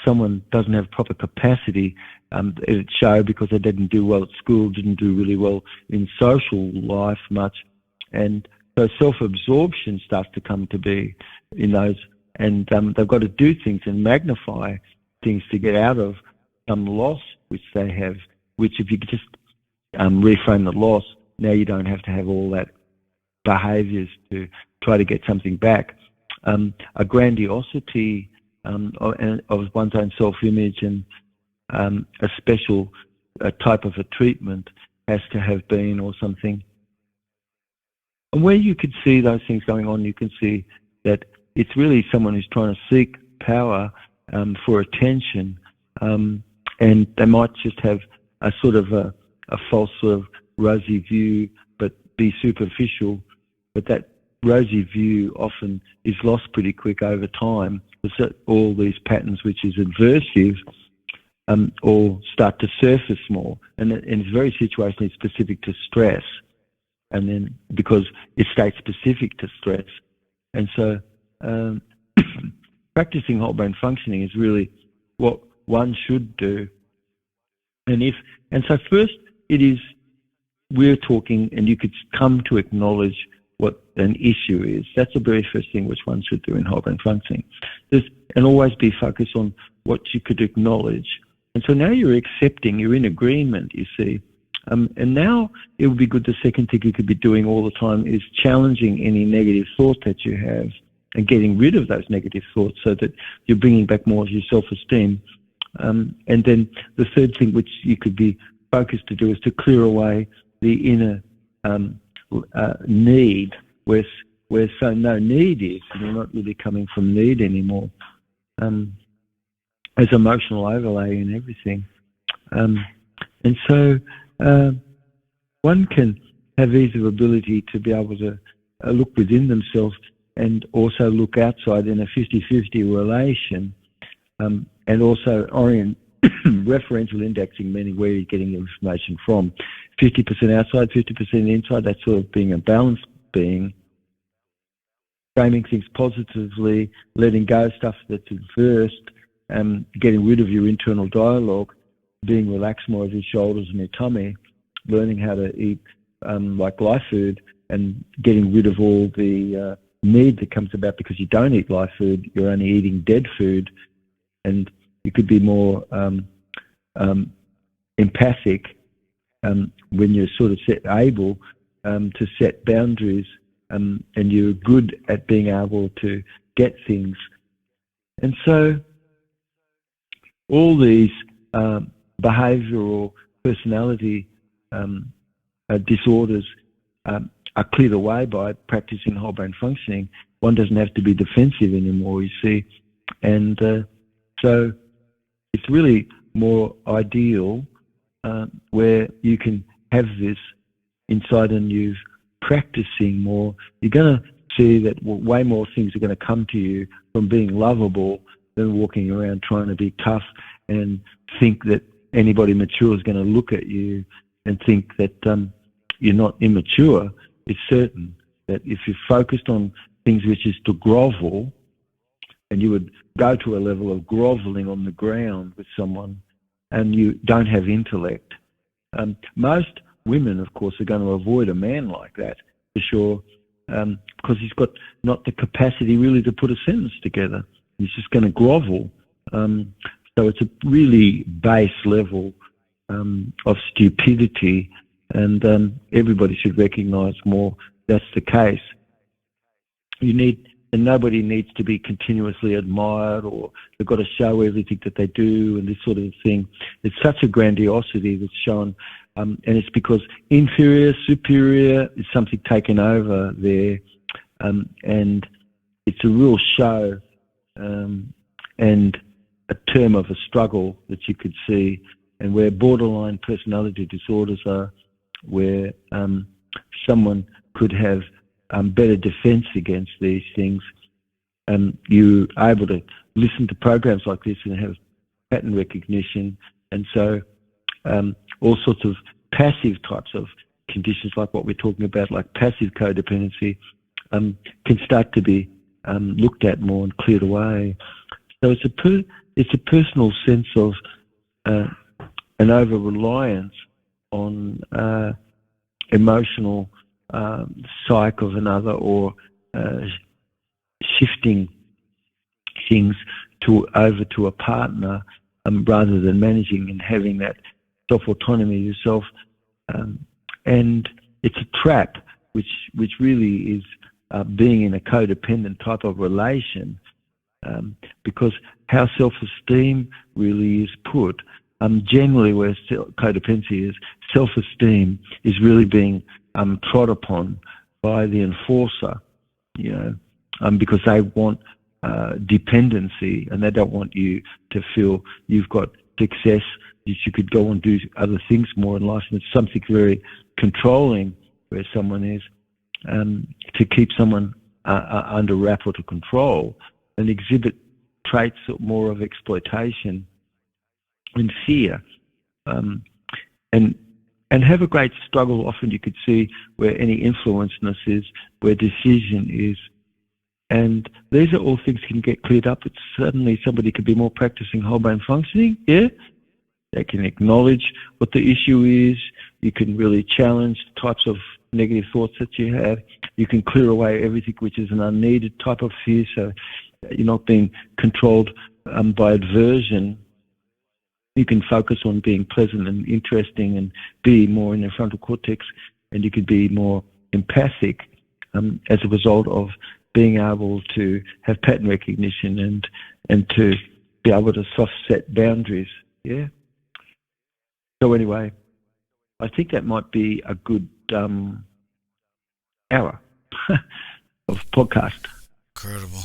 Speaker 1: someone doesn't have proper capacity. It showed because they didn't do well at school, didn't do really well in social life much. And so self-absorption starts to come to be in those. And they've got to do things and magnify things to get out of some loss which they have, which if you could just reframe the loss, now you don't have to have all that behaviours to try to get something back. A grandiosity of one's own self-image, and a special type of a treatment has to have been, or something. And where you could see those things going on, you can see that it's really someone who's trying to seek power for attention, and they might just have a sort of a false sort of rosy view, but be superficial. But that rosy view often is lost pretty quick over time, because all these patterns which is adversive all start to surface more, and it's very situationally specific to stress, and then because it's state specific to stress. And so practicing whole brain functioning is really what one should do. And so first it is, we're talking, and you could come to acknowledge what an issue is. That's the very first thing which one should do in whole brain functioning. And always be focused on what you could acknowledge. And so now you're accepting, you're in agreement, you see. And now it would be good, the second thing you could be doing all the time is challenging any negative thought that you have and getting rid of those negative thoughts, so that you're bringing back more of your self-esteem. And then the third thing which you could be focused to do is to clear away the inner need, where so no need is, and you're not really coming from need anymore. As emotional overlay and everything. And so one can have ease of ability to be able to look within themselves and also look outside in a 50-50 relation, and also orient referential indexing, meaning where you're getting your information from. 50% outside, 50% inside, that's sort of being a balanced being. Framing things positively, letting go of stuff that's adverse, getting rid of your internal dialogue, being relaxed more of your shoulders and your tummy, learning how to eat like live food, and getting rid of all the need that comes about because you don't eat live food, you're only eating dead food, and you could be more empathic when you're sort of able to set boundaries, and you're good at being able to get things. And so all these behavioural personality disorders are cleared away by practicing whole brain functioning. One doesn't have to be defensive anymore, you see. And so it's really more ideal where you can have this inside and you're practicing more. You're going to see that way more things are going to come to you from being lovable than walking around trying to be tough and think that anybody mature is going to look at you and think that you're not immature. It's certain that if you're focused on things which is to grovel, and you would go to a level of groveling on the ground with someone, and you don't have intellect. Most women, of course, are going to avoid a man like that, for sure, because he's got not the capacity really to put a sentence together. He's just going to grovel. So it's a really base level of stupidity, and everybody should recognise more that's the case. And nobody needs to be continuously admired, or they've got to show everything that they do and this sort of thing. It's such a grandiosity that's shown, and it's because inferior, superior is something taken over there, and it's a real show and a term of a struggle that you could see, and where borderline personality disorders are, where someone could have better defense against these things. You're able to listen to programs like this and have pattern recognition, and so all sorts of passive types of conditions like what we're talking about, like passive codependency, can start to be looked at more and cleared away. So it's a personal sense of an over-reliance on emotional psyche of another, or shifting things over to a partner, rather than managing and having that self-autonomy yourself. And it's a trap which really is being in a codependent type of relation, because how self-esteem really is put, generally where codependency is, self-esteem is really being trod upon by the enforcer, because they want dependency, and they don't want you to feel you've got success, that you could go and do other things more in life. And it's something very controlling where someone is, to keep someone under wrap or to control, and exhibit traits more of exploitation and fear, and have a great struggle. Often you could see where any influenceness is, where decision is. And these are all things that can get cleared up. It's suddenly somebody could be more practicing whole brain functioning. Yeah, they can acknowledge what the issue is. You can really challenge the types of negative thoughts that you have. You can clear away everything which is an unneeded type of fear, so you're not being controlled by aversion. You can focus on being pleasant and interesting and be more in the frontal cortex, and you could be more empathic as a result of being able to have pattern recognition and to be able to soft set boundaries. Yeah. So anyway, I think that might be a good hour of podcast.
Speaker 2: Incredible.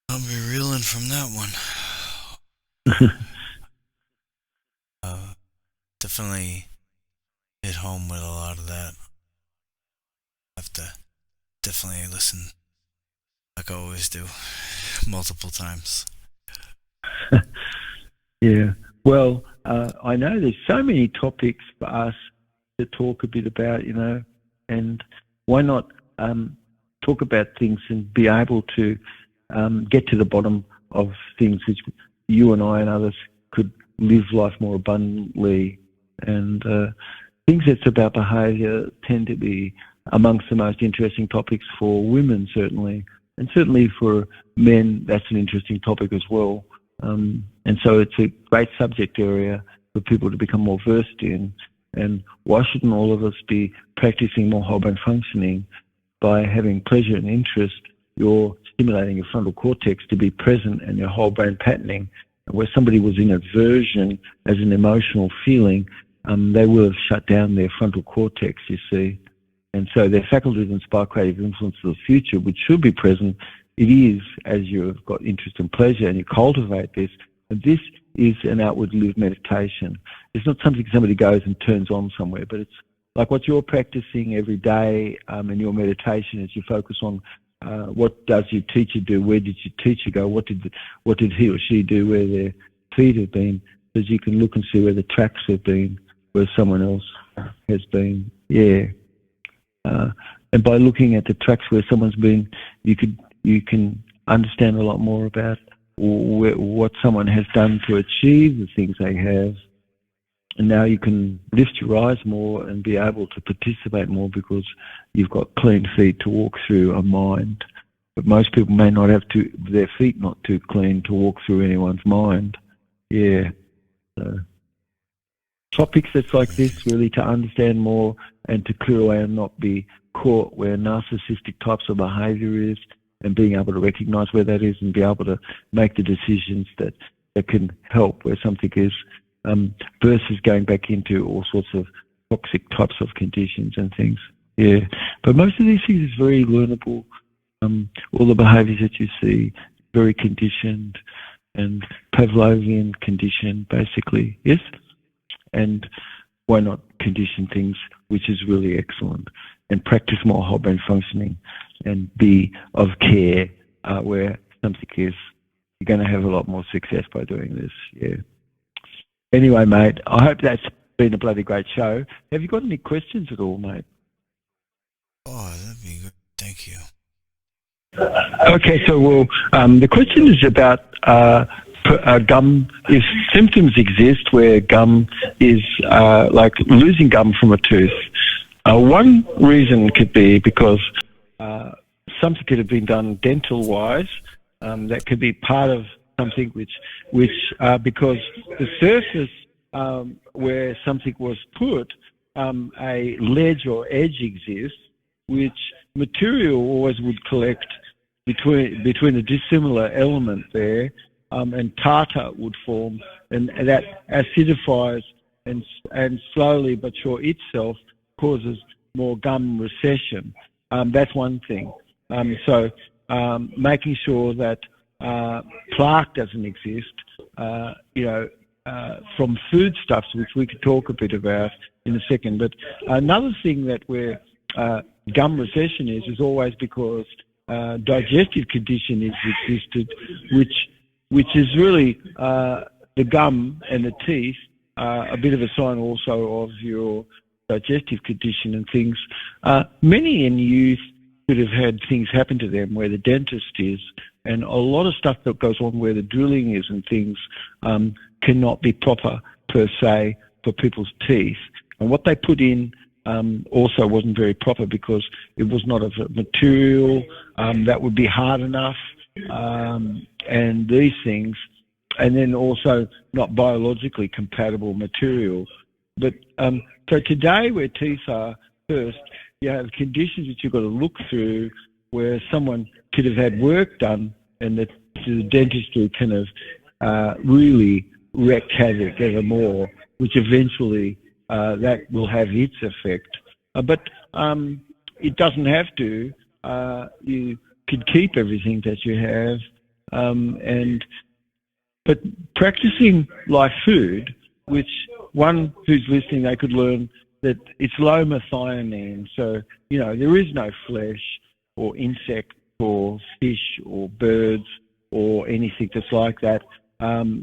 Speaker 2: I'll be reeling from that one. Definitely hit home with a lot of that. Have to definitely listen, like I always do, multiple times.
Speaker 1: Yeah. Well, I know there's so many topics for us to talk a bit about, and why not talk about things and be able to get to the bottom of things which you and I and others could live life more abundantly. And things that's about behaviour tend to be amongst the most interesting topics for women, certainly. And certainly for men, that's an interesting topic as well. And so it's a great subject area for people to become more versed in. And why shouldn't all of us be practicing more whole brain functioning by having pleasure and interest? You're stimulating your frontal cortex to be present and your whole brain patterning. Where somebody was in aversion as an emotional feeling, they will have shut down their frontal cortex, you see. And so their faculties inspire creative influence of the future, which should be present. It is as you've got interest and pleasure and you cultivate this. And this is an outward lived meditation. It's not something somebody goes and turns on somewhere, but it's like what you're practicing every day in your meditation as you focus on what does your teacher do, where did your teacher go, what did he or she do, where their feet have been, so you can look and see where the tracks have been, where someone else has been. Yeah. And by looking at the tracks where someone's been, you can understand a lot more about what someone has done to achieve the things they have. And now you can lift your eyes more and be able to participate more because you've got clean feet to walk through a mind. But most people may not have their feet not too clean to walk through anyone's mind. Yeah. So topics that's like this, really to understand more and to clear away and not be caught where narcissistic types of behaviour is, and being able to recognise where that is and be able to make the decisions that can help where something is, versus going back into all sorts of toxic types of conditions and things. Yeah. But most of these things is very learnable. All the behaviours that you see, very conditioned and Pavlovian conditioned, basically. Yes? And why not condition things, which is really excellent, and practice more whole brain functioning and be of care where something is. You're going to have a lot more success by doing this. Yeah. Anyway, mate, I hope that's been a bloody great show. Have you got any questions at all, mate?
Speaker 2: Oh, that'd be good. Thank you.
Speaker 1: Okay, so the question is about gum. If symptoms exist where gum is like losing gum from a tooth, one reason could be because something could have been done dental-wise. That could be part of something which because the surface where something was put, a ledge or edge exists, which material always would collect between the dissimilar element there, and tartar would form, and that acidifies and slowly but sure itself causes more gum recession. That's one thing. So making sure that plaque doesn't exist, from foodstuffs, which we could talk a bit about in a second. But another thing that where gum recession is always because digestive condition is existed, which is really the gum and the teeth are a bit of a sign also of your digestive condition and things. Many in youth could have had things happen to them where the dentist is, and a lot of stuff that goes on where the drilling is and things cannot be proper per se for people's teeth. And what they put in also wasn't very proper because it was not of a material that would be hard enough, and these things, and then also not biologically compatible material. But so today where teeth are, first, you have conditions that you've got to look through where someone could have had work done and the dentistry can have really wreaked havoc ever more, which eventually that will have its effect. But it doesn't have to. You could keep everything that you have, but practicing like food, which one who's listening, they could learn that it's low methionine. So, there is no flesh or insect or fish or birds or anything that's like that,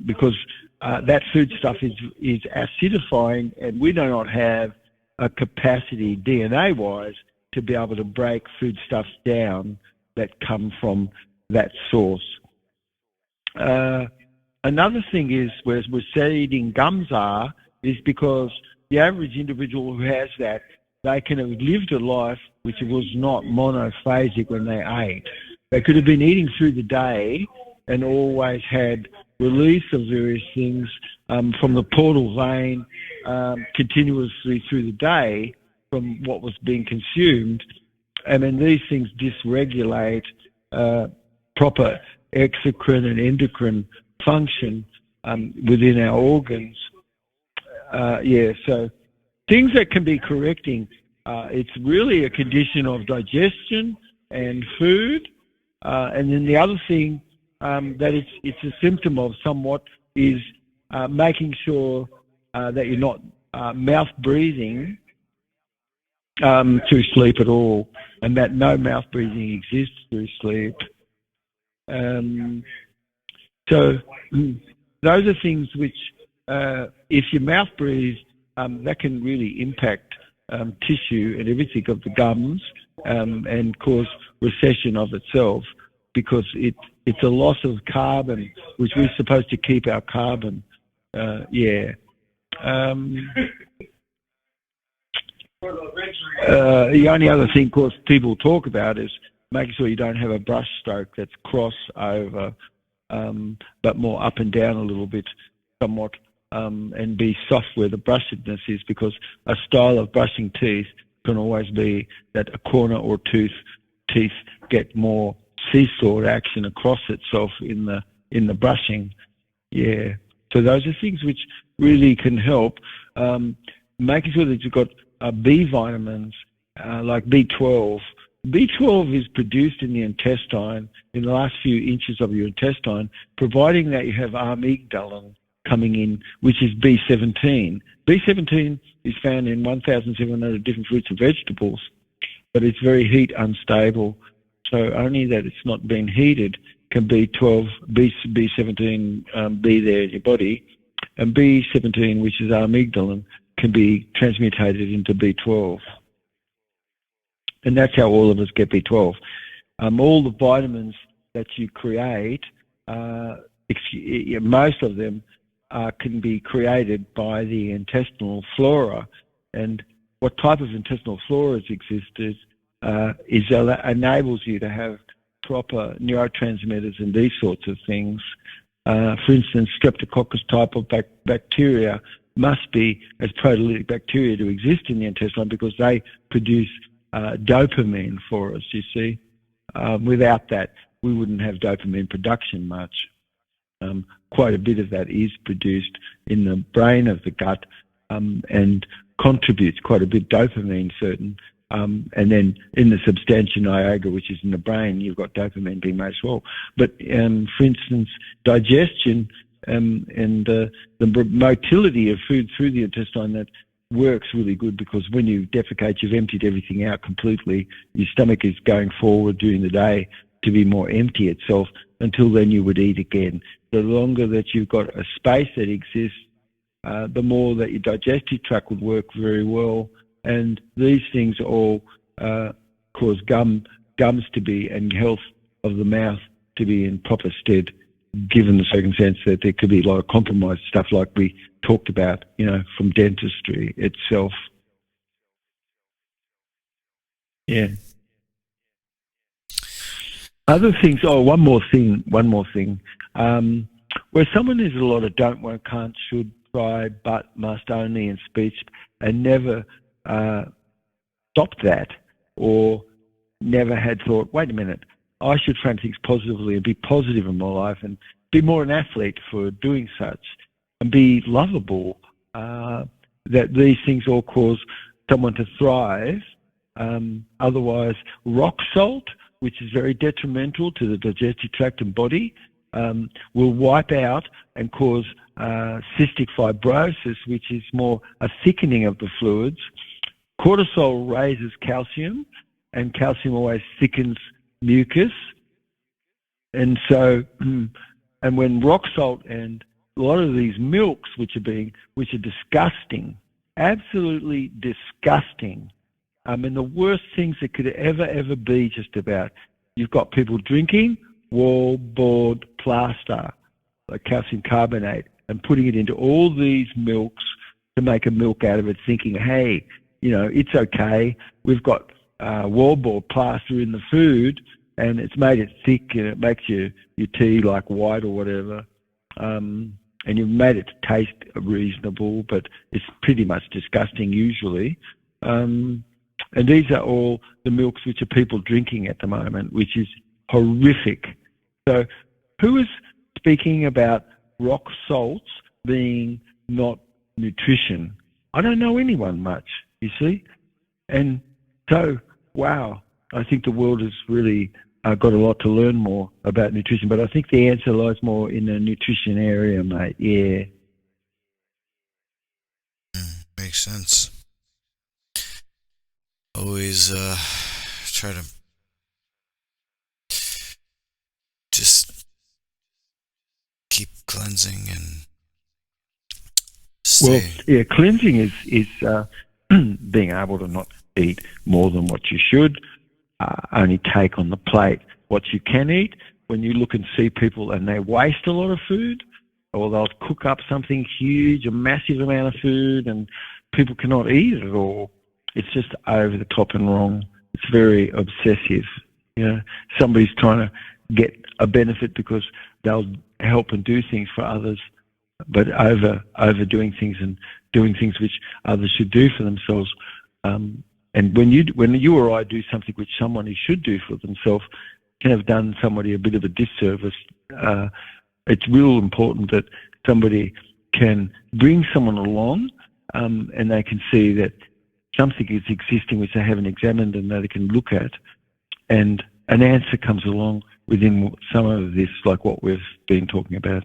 Speaker 1: because that food stuff is acidifying, and we do not have a capacity DNA-wise to be able to break foodstuffs down that come from that source. Another thing is, where receding gums are, is because the average individual who has that, they can have lived a life which was not monophasic when they ate. They could have been eating through the day and always had release of various things from the portal vein continuously through the day from what was being consumed. And then these things dysregulate proper exocrine and endocrine function within our organs. So things that can be correcting, it's really a condition of digestion and food. And then the other thing that it's a symptom of somewhat is making sure that you're not mouth breathing through sleep at all, and that no mouth breathing exists through sleep. So those are things which, if your mouth breathes, that can really impact tissue and everything of the gums and cause recession of itself, because it's a loss of carbon, which we're supposed to keep our carbon. The only other thing, of course, people talk about is making sure you don't have a brush stroke that's cross over, but more up and down a little bit, somewhat, and be soft where the brushedness is, because a style of brushing teeth can always be that a corner or teeth get more seesaw action across itself in the brushing. Yeah. So those are things which really can help. Making sure that you've got B vitamins like B12. B12 is produced in the intestine, in the last few inches of your intestine, providing that you have amygdalin coming in, which is B17. B17 is found in 1,700 different fruits and vegetables, but it's very heat unstable. So only that it's not been heated can B17 be there in your body. And B17, which is amygdalin, can be transmutated into B12. And that's how all of us get B12. All the vitamins that you create, most of them can be created by the intestinal flora. And what type of intestinal flora exists enables you to have proper neurotransmitters and these sorts of things. For instance, Streptococcus type of bacteria must be as proteolytic bacteria to exist in the intestine, because they produce dopamine for us, you see. Without that, we wouldn't have dopamine production much. Quite a bit of that is produced in the brain of the gut and contributes quite a bit dopamine, certain. And then in the substantia nigra, which is in the brain, you've got dopamine being made as well. But for instance, digestion and the motility of food through the intestine, that works really good, because when you defecate, you've emptied everything out completely. Your stomach is going forward during the day to be more empty itself. Until then, you would eat again. The longer that you've got a space that exists, the more that your digestive tract would work very well. And these things all cause gums to be, and health of the mouth to be in proper stead, given the circumstance that there could be a lot of compromised stuff like we talked about, from dentistry itself. Yeah. Other things, one more thing. Where someone is a lot of don't, won't, can't, should, try, but, must, only in speech, and never stopped that, or never had thought, wait a minute, I should frame things positively and be positive in my life and be more an athlete for doing such and be lovable, that these things all cause someone to thrive. Otherwise, rock salt, which is very detrimental to the digestive tract and body, will wipe out and cause cystic fibrosis, which is more a thickening of the fluids. Cortisol raises calcium, and calcium always thickens mucus. And so, and when rock salt and a lot of these milks, which are disgusting, absolutely disgusting, and the worst things that could ever be, just about, you've got people drinking wall-board plaster, like calcium carbonate, and putting it into all these milks to make a milk out of it, thinking, hey, it's okay. We've got wall-board plaster in the food, and it's made it thick, and it makes your tea like white or whatever. and you've made it to taste reasonable, but it's pretty much disgusting usually. And these are all the milks which are people drinking at the moment, which is horrific. So who is speaking about rock salts being not nutrition? I don't know anyone much, you see. And so, wow, I think the world has really got a lot to learn more about nutrition. But I think the answer lies more in the nutrition area, mate. Yeah.
Speaker 2: Makes sense. Always try to just keep cleansing and stay.
Speaker 1: Well, yeah, cleansing is being able to not eat more than what you should, only take on the plate what you can eat. When you look and see people and they waste a lot of food, or they'll cook up something huge, a massive amount of food, and people cannot eat it all. It's just over the top and wrong. It's very obsessive. You know, somebody's trying to get a benefit because they'll help and do things for others, but overdoing things and doing things which others should do for themselves. And when you or I do something which someone should do for themselves, can have done somebody a bit of a disservice. It's real important that somebody can bring someone along, and they can see that something is existing which they haven't examined and that they can look at, and an answer comes along within some of this, like what we've been talking about.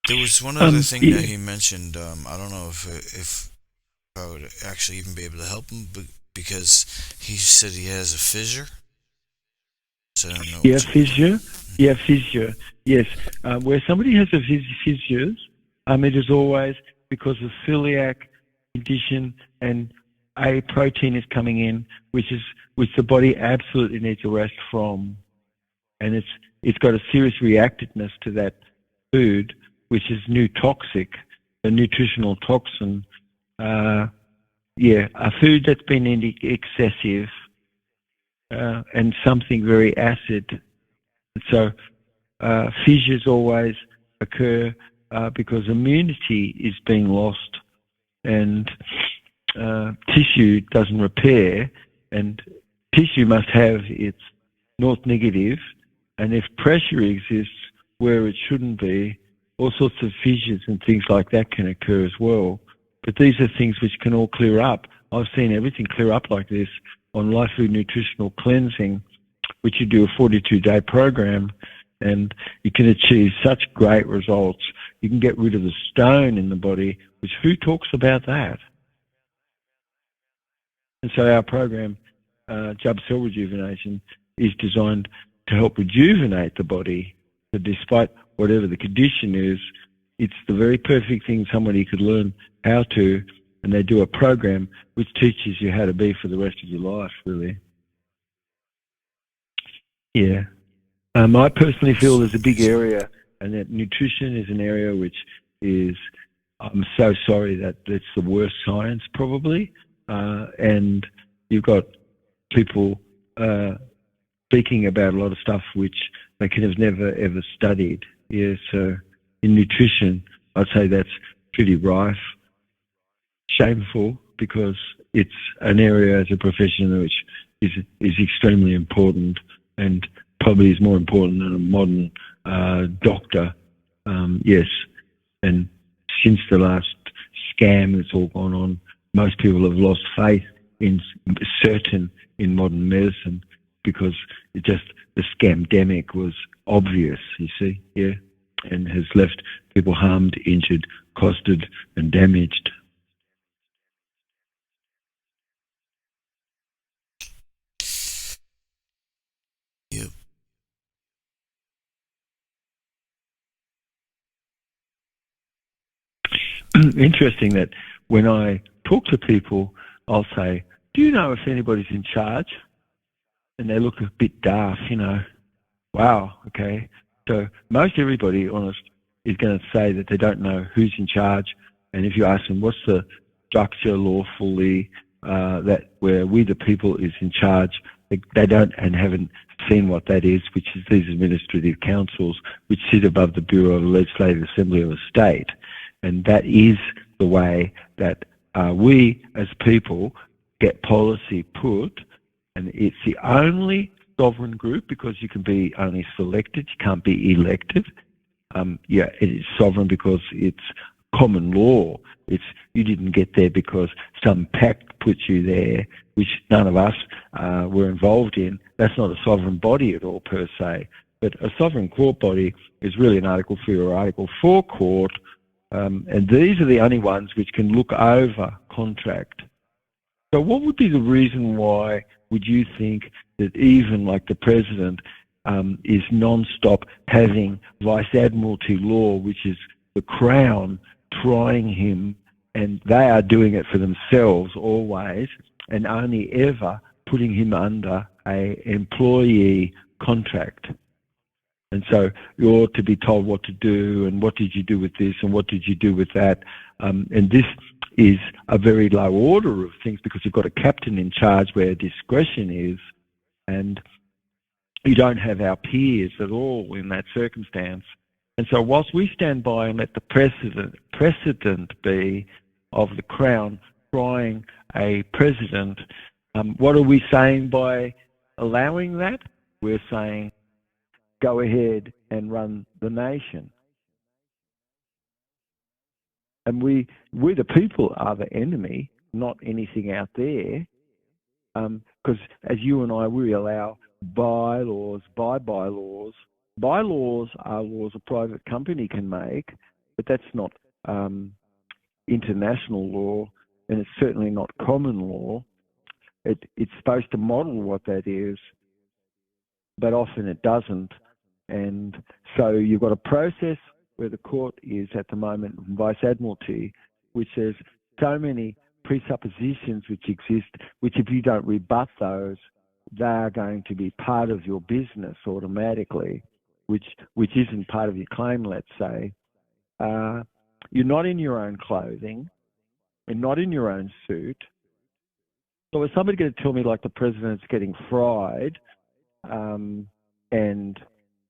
Speaker 2: There was one other thing that he mentioned. I don't know if I would actually even be able to help him, but because he said he has a fissure. So I don't know.
Speaker 1: Yeah, fissure. Yeah, fissure. Yes, where somebody has a fissures, it is always because of celiac condition and a protein is coming in, which the body absolutely needs a rest from, and it's got a serious reactiveness to that food, which is new toxic, a nutritional toxin. A food that's been excessive and something very acid. So fissures always occur because immunity is being lost and tissue doesn't repair, and tissue must have its north negative, and if pressure exists where it shouldn't be, all sorts of fissures and things like that can occur as well. But these are things which can all clear up. I've seen everything clear up like this on Life Food Nutritional Cleansing, which you do a 42-day program, and you can achieve such great results. You can get rid of the stone in the body, which who talks about that? And so our program, Jub Cell Rejuvenation, is designed to help rejuvenate the body. But despite whatever the condition is, it's the very perfect thing somebody could learn how to, and they do a program which teaches you how to be for the rest of your life, really. Yeah. I personally feel there's a big area, and that nutrition is an area which is, I'm so sorry that it's the worst science probably, and you've got people speaking about a lot of stuff which they could have never ever studied. Yeah, so in nutrition, I'd say that's pretty rife. Shameful, because it's an area as a profession which is extremely important, and probably is more important than a modern doctor. Yes, and since the last scam that's all gone on, most people have lost faith in modern medicine, because the scamdemic was obvious, you see, yeah, and has left people harmed, injured, costed, and damaged.
Speaker 2: Yep.
Speaker 1: Interesting that when I talk to people, I'll say, do you know if anybody's in charge? And they look a bit daft, you know. Wow, okay. So most everybody, honest, is going to say that they don't know who's in charge. And if you ask them, what's the structure lawfully that where we the people is in charge, they don't and haven't seen what that is, which is these administrative councils, which sit above the Bureau of the Legislative Assembly of the state. And that is the way that we as people get policy put, and it's the only sovereign group, because you can be only selected, you can't be elected. It is sovereign because it's common law. You didn't get there because some pact put you there, which none of us were involved in. That's not a sovereign body at all per se. But a sovereign court body is really an Article 3 or Article 4 court, and these are the only ones which can look over contract. So what would be the reason why would you think that even like the president is non-stop having Vice Admiralty law, which is the Crown trying him, and they are doing it for themselves always, and only ever putting him under a employee contract? And so you're to be told what to do, and what did you do with this, and what did you do with that? And this is a very low order of things, because you've got a captain in charge where discretion is, and you don't have our peers at all in that circumstance. And so whilst we stand by and let the precedent be of the Crown trying a president, what are we saying by allowing that? We're saying, go ahead and run the nation. And we the people are the enemy, not anything out there. Because as you and I, we allow bylaws. Bylaws are laws a private company can make, but that's not international law, and it's certainly not common law. It's supposed to model what that is, but often it doesn't. And so you've got a process where the court is at the moment, Vice Admiralty, which says so many presuppositions which exist, which if you don't rebut those, they are going to be part of your business automatically, which isn't part of your claim, let's say. You're not in your own clothing and not in your own suit. So is somebody going to tell me like the president's getting fried, and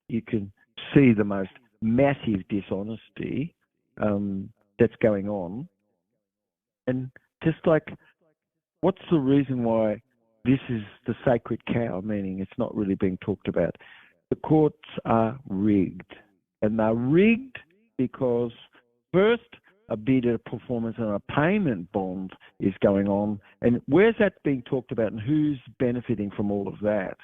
Speaker 1: you can see the most massive dishonesty that's going on? And just like, what's the reason why this is the sacred cow, meaning it's not really being talked about? The courts are rigged, and they're rigged because first a bid, a performance and a payment bond is going on, and where's that being talked about, and who's benefiting from all of that?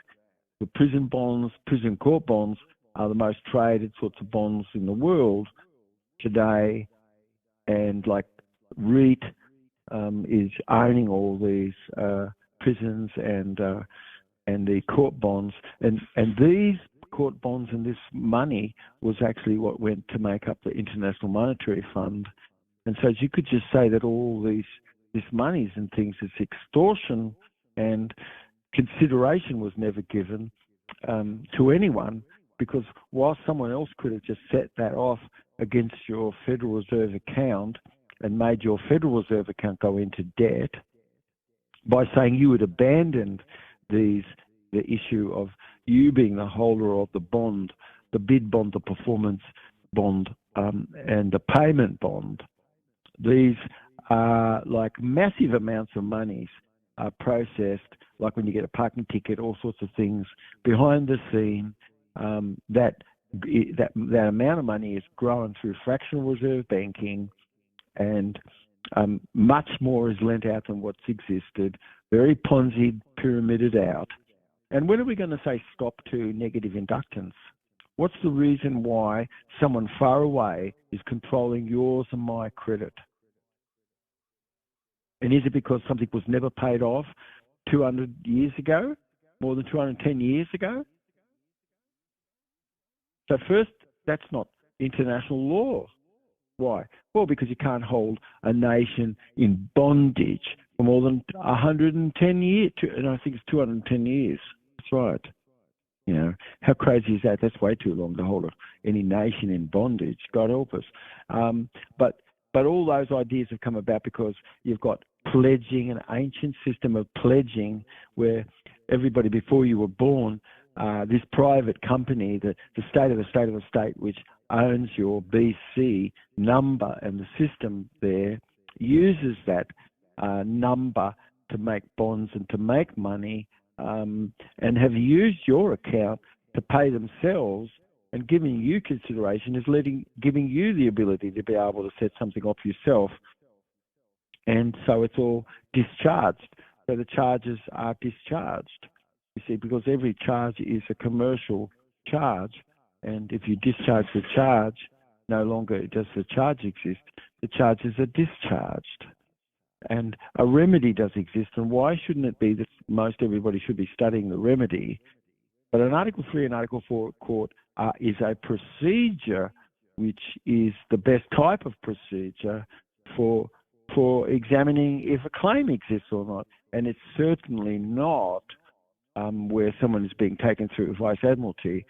Speaker 1: The prison bonds, prison court bonds are the most traded sorts of bonds in the world today, and like REIT is owning all these prisons and the court bonds, and these court bonds and this money was actually what went to make up the International Monetary Fund. And so you could just say that all this monies and things is extortion, and consideration was never given to anyone, because while someone else could have just set that off against your Federal Reserve account and made your Federal Reserve account go into debt by saying you had abandoned the issue of you being the holder of the bond, the bid bond, the performance bond, and the payment bond. These are like massive amounts of monies are processed, like when you get a parking ticket, all sorts of things behind the scene. That amount of money is grown through fractional reserve banking, and much more is lent out than what's existed, very Ponzi pyramided out. And when are we going to say stop to negative inductance? What's the reason why someone far away is controlling yours and my credit? And is it because something was never paid off 200 years ago, more than 210 years ago? So first, that's not international law. Why? Well, because you can't hold a nation in bondage for more than 110 years, and I think it's 210 years. That's right. You know, how crazy is that? That's way too long to hold any nation in bondage. God help us. But all those ideas have come about because you've got pledging, an ancient system of pledging where everybody before you were born this private company, the state of the state of the state, which owns your BC number, and the system there uses that number to make bonds and to make money, and have used your account to pay themselves, and giving you consideration is giving you the ability to be able to set something up yourself. And so it's all discharged. So the charges are discharged, you see, because every charge is a commercial charge. And if you discharge the charge, no longer does the charge exist. The charges are discharged. And a remedy does exist. And why shouldn't it be that most everybody should be studying the remedy? But an Article 3 and Article 4 court is a procedure which is the best type of procedure for examining if a claim exists or not. And it's certainly not where someone is being taken through Vice Admiralty,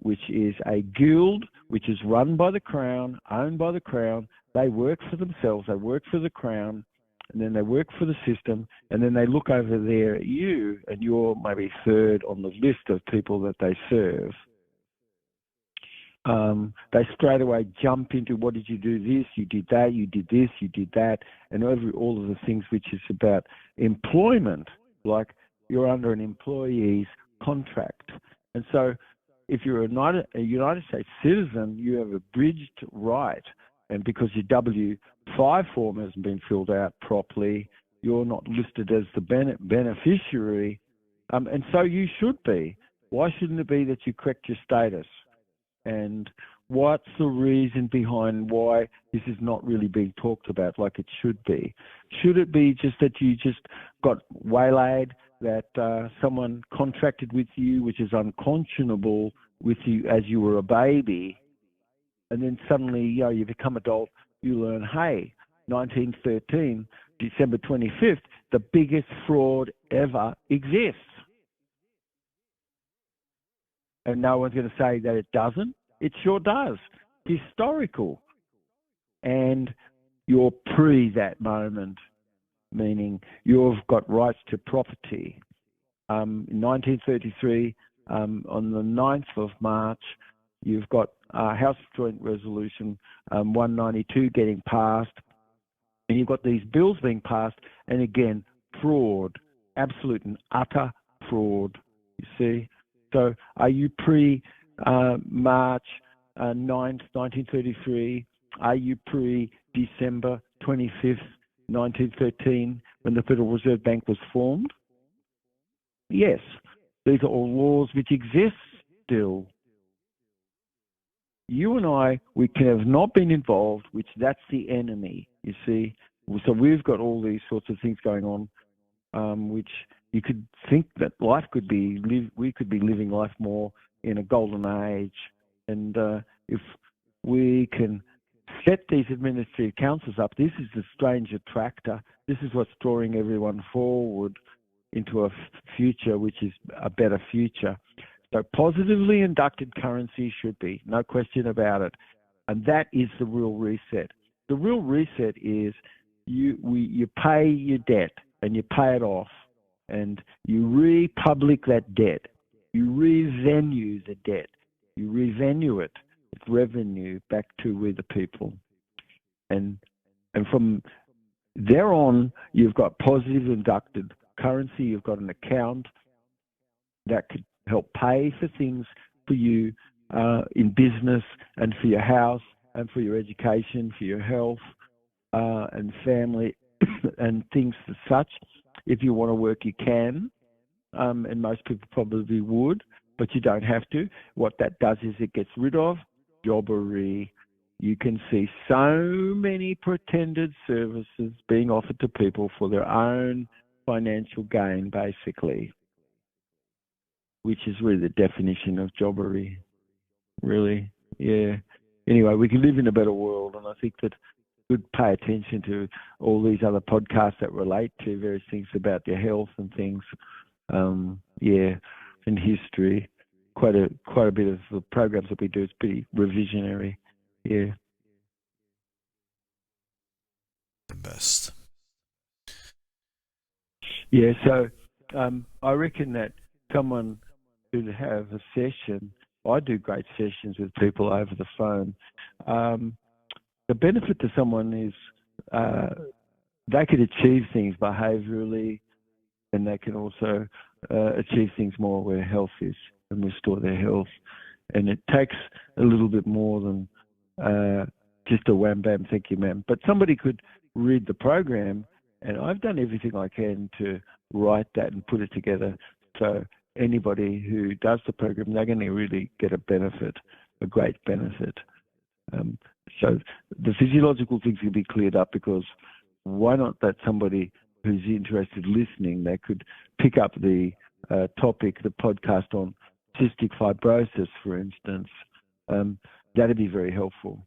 Speaker 1: which is a guild which is run by the Crown, owned by the Crown. They work for themselves, they work for the Crown, and then they work for the system, and then they look over there at you, and you're maybe third on the list of people that they serve. They straight away jump into, what did you do this, you did that, you did this, you did that, and all of the things which is about employment, like you're under an employee's contract. And so if you're a United States citizen, you have a bridged right, and because your W-5 form hasn't been filled out properly, you're not listed as the beneficiary, and so you should be. Why shouldn't it be that you correct your status? And what's the reason behind why this is not really being talked about like it should be? Should it be just that you just got waylaid, that someone contracted with you, which is unconscionable with you as you were a baby, and then suddenly, you become adult, you learn, hey, 1913, December 25th, the biggest fraud ever exists. And no one's going to say that it doesn't. It sure does. Historical. And you're pre that moment, meaning you've got rights to property. In 1933, on the 9th of March, you've got House Joint Resolution 192 getting passed, and you've got these bills being passed, and again, fraud, absolute and utter fraud, you see. So are you pre-March 9th, 1933? Are you pre-December 25th, 1913, when the Federal Reserve Bank was formed? Yes. These are all laws which exist still. You and I, we can have not been involved, which that's the enemy, you see. So we've got all these sorts of things going on, which you could think that life could be, we could be living life more in a golden age. And if we can set these administrative councils up, this is the strange attractor. This is what's drawing everyone forward into a future which is a better future. So positively inducted currency should be, no question about it. And that is the real reset. The real reset is you pay your debt and you pay it off, and you republic that debt. You revenue the debt. You revenue it with revenue back to we the people. And from there on, you've got positive inducted currency. You've got an account that could help pay for things for you in business, and for your house, and for your education, for your health and family and things as such. If you want to work, you can, and most people probably would, but you don't have to. What that does is it gets rid of jobbery. You can see so many pretended services being offered to people for their own financial gain, basically, which is really the definition of jobbery, really. Yeah. Anyway, we can live in a better world, and I think that would pay attention to all these other podcasts that relate to various things about your health and things. In history, quite a bit of the programs that we do is pretty revisionary. Yeah.
Speaker 2: The best.
Speaker 1: Yeah. So I reckon that someone should have a session. I do great sessions with people over the phone. The benefit to someone is they could achieve things behaviourally, and they can also achieve things more where health is and restore their health. And it takes a little bit more than just a wham bam, thank you, ma'am. But somebody could read the program, and I've done everything I can to write that and put it together. So anybody who does the program, they're going to really get a benefit, a great benefit. So the physiological things can be cleared up, because why not let somebody who's interested listening, they could pick up the topic, the podcast on cystic fibrosis, for instance. That'd be very helpful,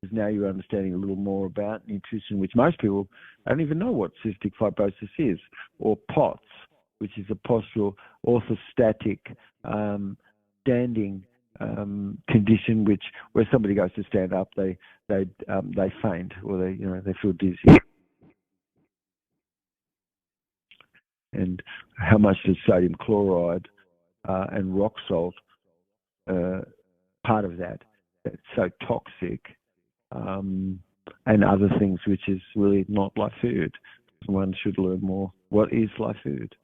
Speaker 1: because now you're understanding a little more about nutrition, which most people don't even know what cystic fibrosis is, or POTS, which is a postural orthostatic standing condition, where somebody goes to stand up, they faint, or they feel dizzy. And how much does sodium chloride and rock salt, part of that's so toxic, and other things, which is really not like food. One should learn more. What is like food?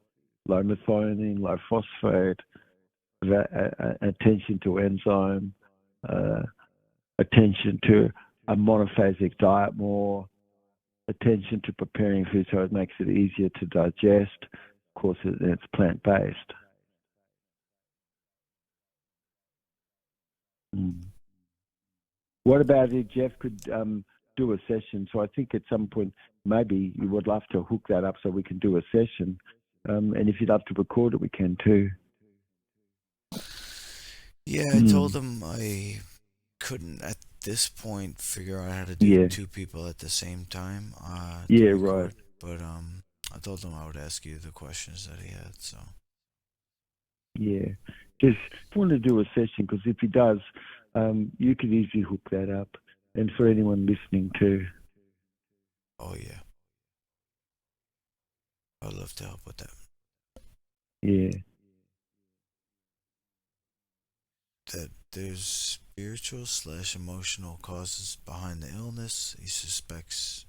Speaker 1: Low methionine, low phosphate, attention to enzyme, attention to a monophasic diet more, attention to preparing food so it makes it easier to digest. Of course, it's plant-based. What about if Jeff could do a session? So I think at some point maybe you would love to hook that up so we can do a session. And if you'd love to record it, we can too.
Speaker 2: Yeah, I told him I couldn't at this point figure out how to do two people at the same time. Right. But I told him I would ask you the questions that he had. So.
Speaker 1: Yeah, just want to do a session, because if he does, you could easily hook that up, and for anyone listening too.
Speaker 2: Oh yeah, I'd love to help with that.
Speaker 1: Yeah.
Speaker 2: That there's spiritual/emotional causes behind the illness. He suspects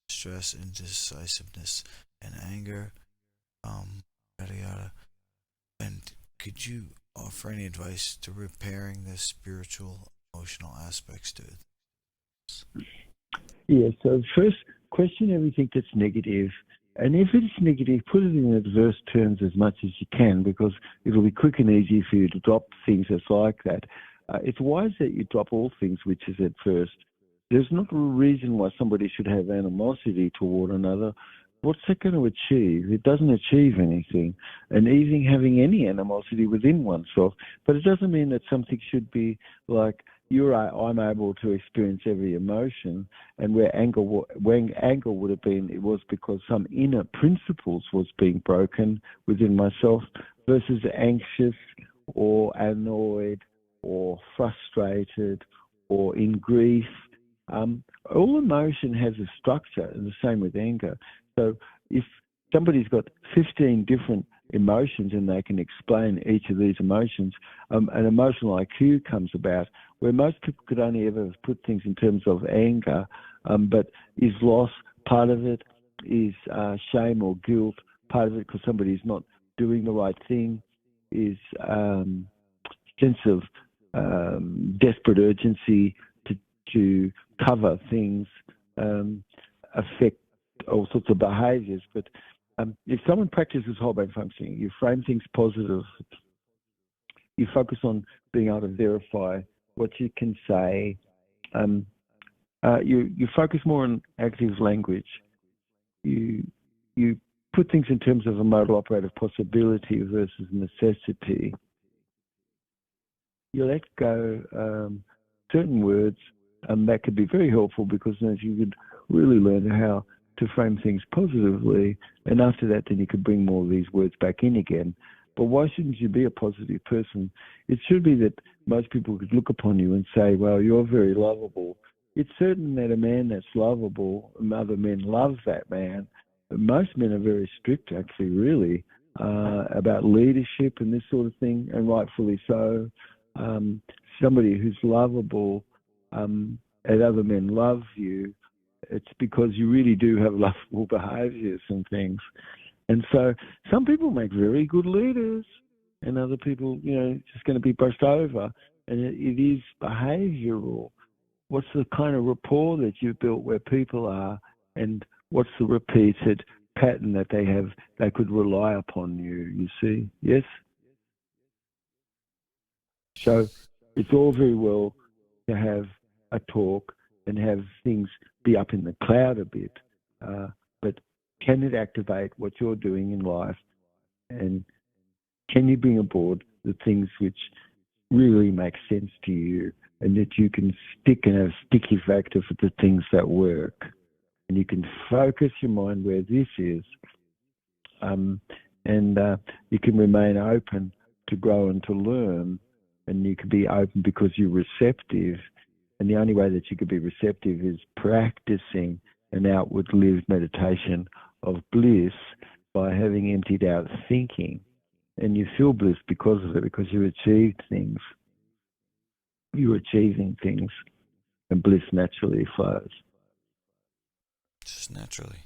Speaker 2: stress, indecisiveness, and anger. Yada yada. And could you offer any advice to repairing the spiritual, emotional aspects to it?
Speaker 1: Yeah, so first, question everything that's negative. And if it's negative, put it in adverse terms as much as you can, because it'll be quick and easy for you to drop things that's like that. It's wise that you drop all things which is at first. There's not a reason why somebody should have animosity toward another. What's that going to achieve? It doesn't achieve anything. And even having any animosity within oneself. But it doesn't mean that something should be like, I'm able to experience every emotion, and when anger would have been, it was because some inner principles was being broken within myself, versus anxious or annoyed or frustrated or in grief. All emotion has a structure, and the same with anger. So if somebody's got 15 different emotions and they can explain each of these emotions, an emotional IQ comes about, where most people could only ever put things in terms of anger, but is loss part of it, is shame or guilt part of it because somebody's not doing the right thing, is sense of desperate urgency to cover things, affect all sorts of behaviours. But if someone practices whole brain functioning, you frame things positive, you focus on being able to verify what you can say, you focus more on active language, you put things in terms of a modal operative possibility versus necessity. You let go certain words, that could be very helpful, because then you could really learn how to frame things positively, and after that then you could bring more of these words back in again. But why shouldn't you be a positive person? It should be that most people could look upon you and say, well, you're very lovable. It's certain that a man that's lovable, other men love that man. But most men are very strict, actually, really. about leadership and this sort of thing, and rightfully so. Somebody who's lovable, and other men love you, it's because you really do have lovable behaviours and things. And so some people make very good leaders, and other people, just going to be brushed over. And it is behavioural. What's the kind of rapport that you've built where people are, and what's the repeated pattern that they could rely upon you see? Yes? So it's all very well to have a talk and have things be up in the cloud a bit, but can it activate what you're doing in life, and can you bring aboard the things which really make sense to you, and that you can stick and have sticky factor for the things that work, and you can focus your mind where this is, and you can remain open to grow and to learn, and you can be open because you're receptive. And the only way that you could be receptive is practicing an outward lived meditation of bliss by having emptied out thinking. And you feel bliss because of it, because you achieved things. You're achieving things, and bliss naturally flows.
Speaker 2: Just naturally.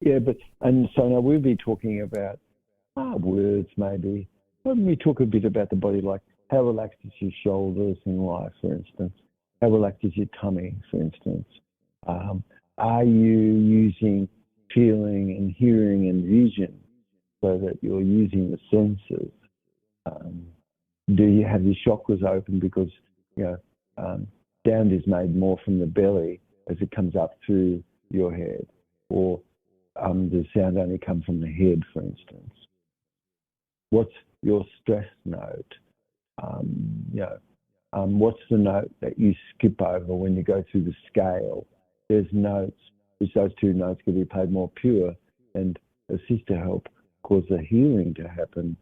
Speaker 1: Yeah, and so now we'll be talking about words maybe. Why don't we talk a bit about the body, like how relaxed is your shoulders in life, for instance? How relaxed is your tummy, for instance? Are you using feeling and hearing and vision so that you're using the senses? Do you have your chakras open because, sound is made more from the belly as it comes up through your head? Or does sound only come from the head, for instance? What's your stress note? What's the note that you skip over when you go through the scale? There's notes, which those two notes can be played more pure and assist to help cause the healing to happen.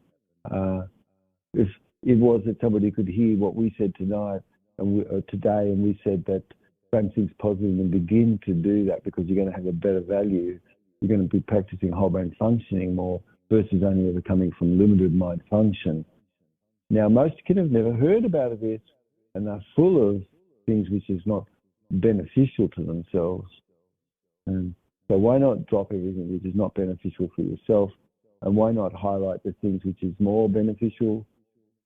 Speaker 1: If it was that somebody could hear what we said tonight today, and we said that frame things positive and begin to do that, because you're going to have a better value. You're going to be practicing whole brain functioning more versus only ever coming from limited mind function. Now, most kids have never heard about this, and they're full of things which is not beneficial to themselves. And so why not drop everything which is not beneficial for yourself, and why not highlight the things which is more beneficial?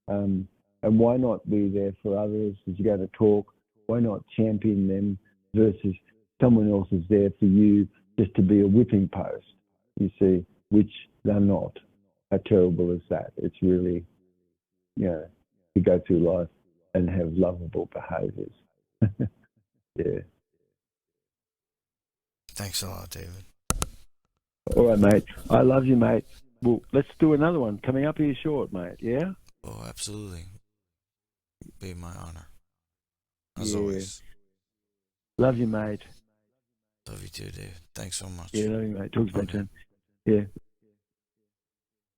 Speaker 1: And why not be there for others as you go to talk? Why not champion them versus someone else is there for you just to be a whipping post, you see, which they're not. How terrible is that? It's really, to go through life and have lovable behaviours. Yeah.
Speaker 2: Thanks a lot, David.
Speaker 1: All right, mate. I love you, mate. Well, let's do another one coming up here short, mate. Yeah?
Speaker 2: Oh, absolutely. Be my honor. As always.
Speaker 1: Love you, mate.
Speaker 2: Love you too, David. Thanks so much.
Speaker 1: Yeah, love you, mate. Talk to you later. Yeah.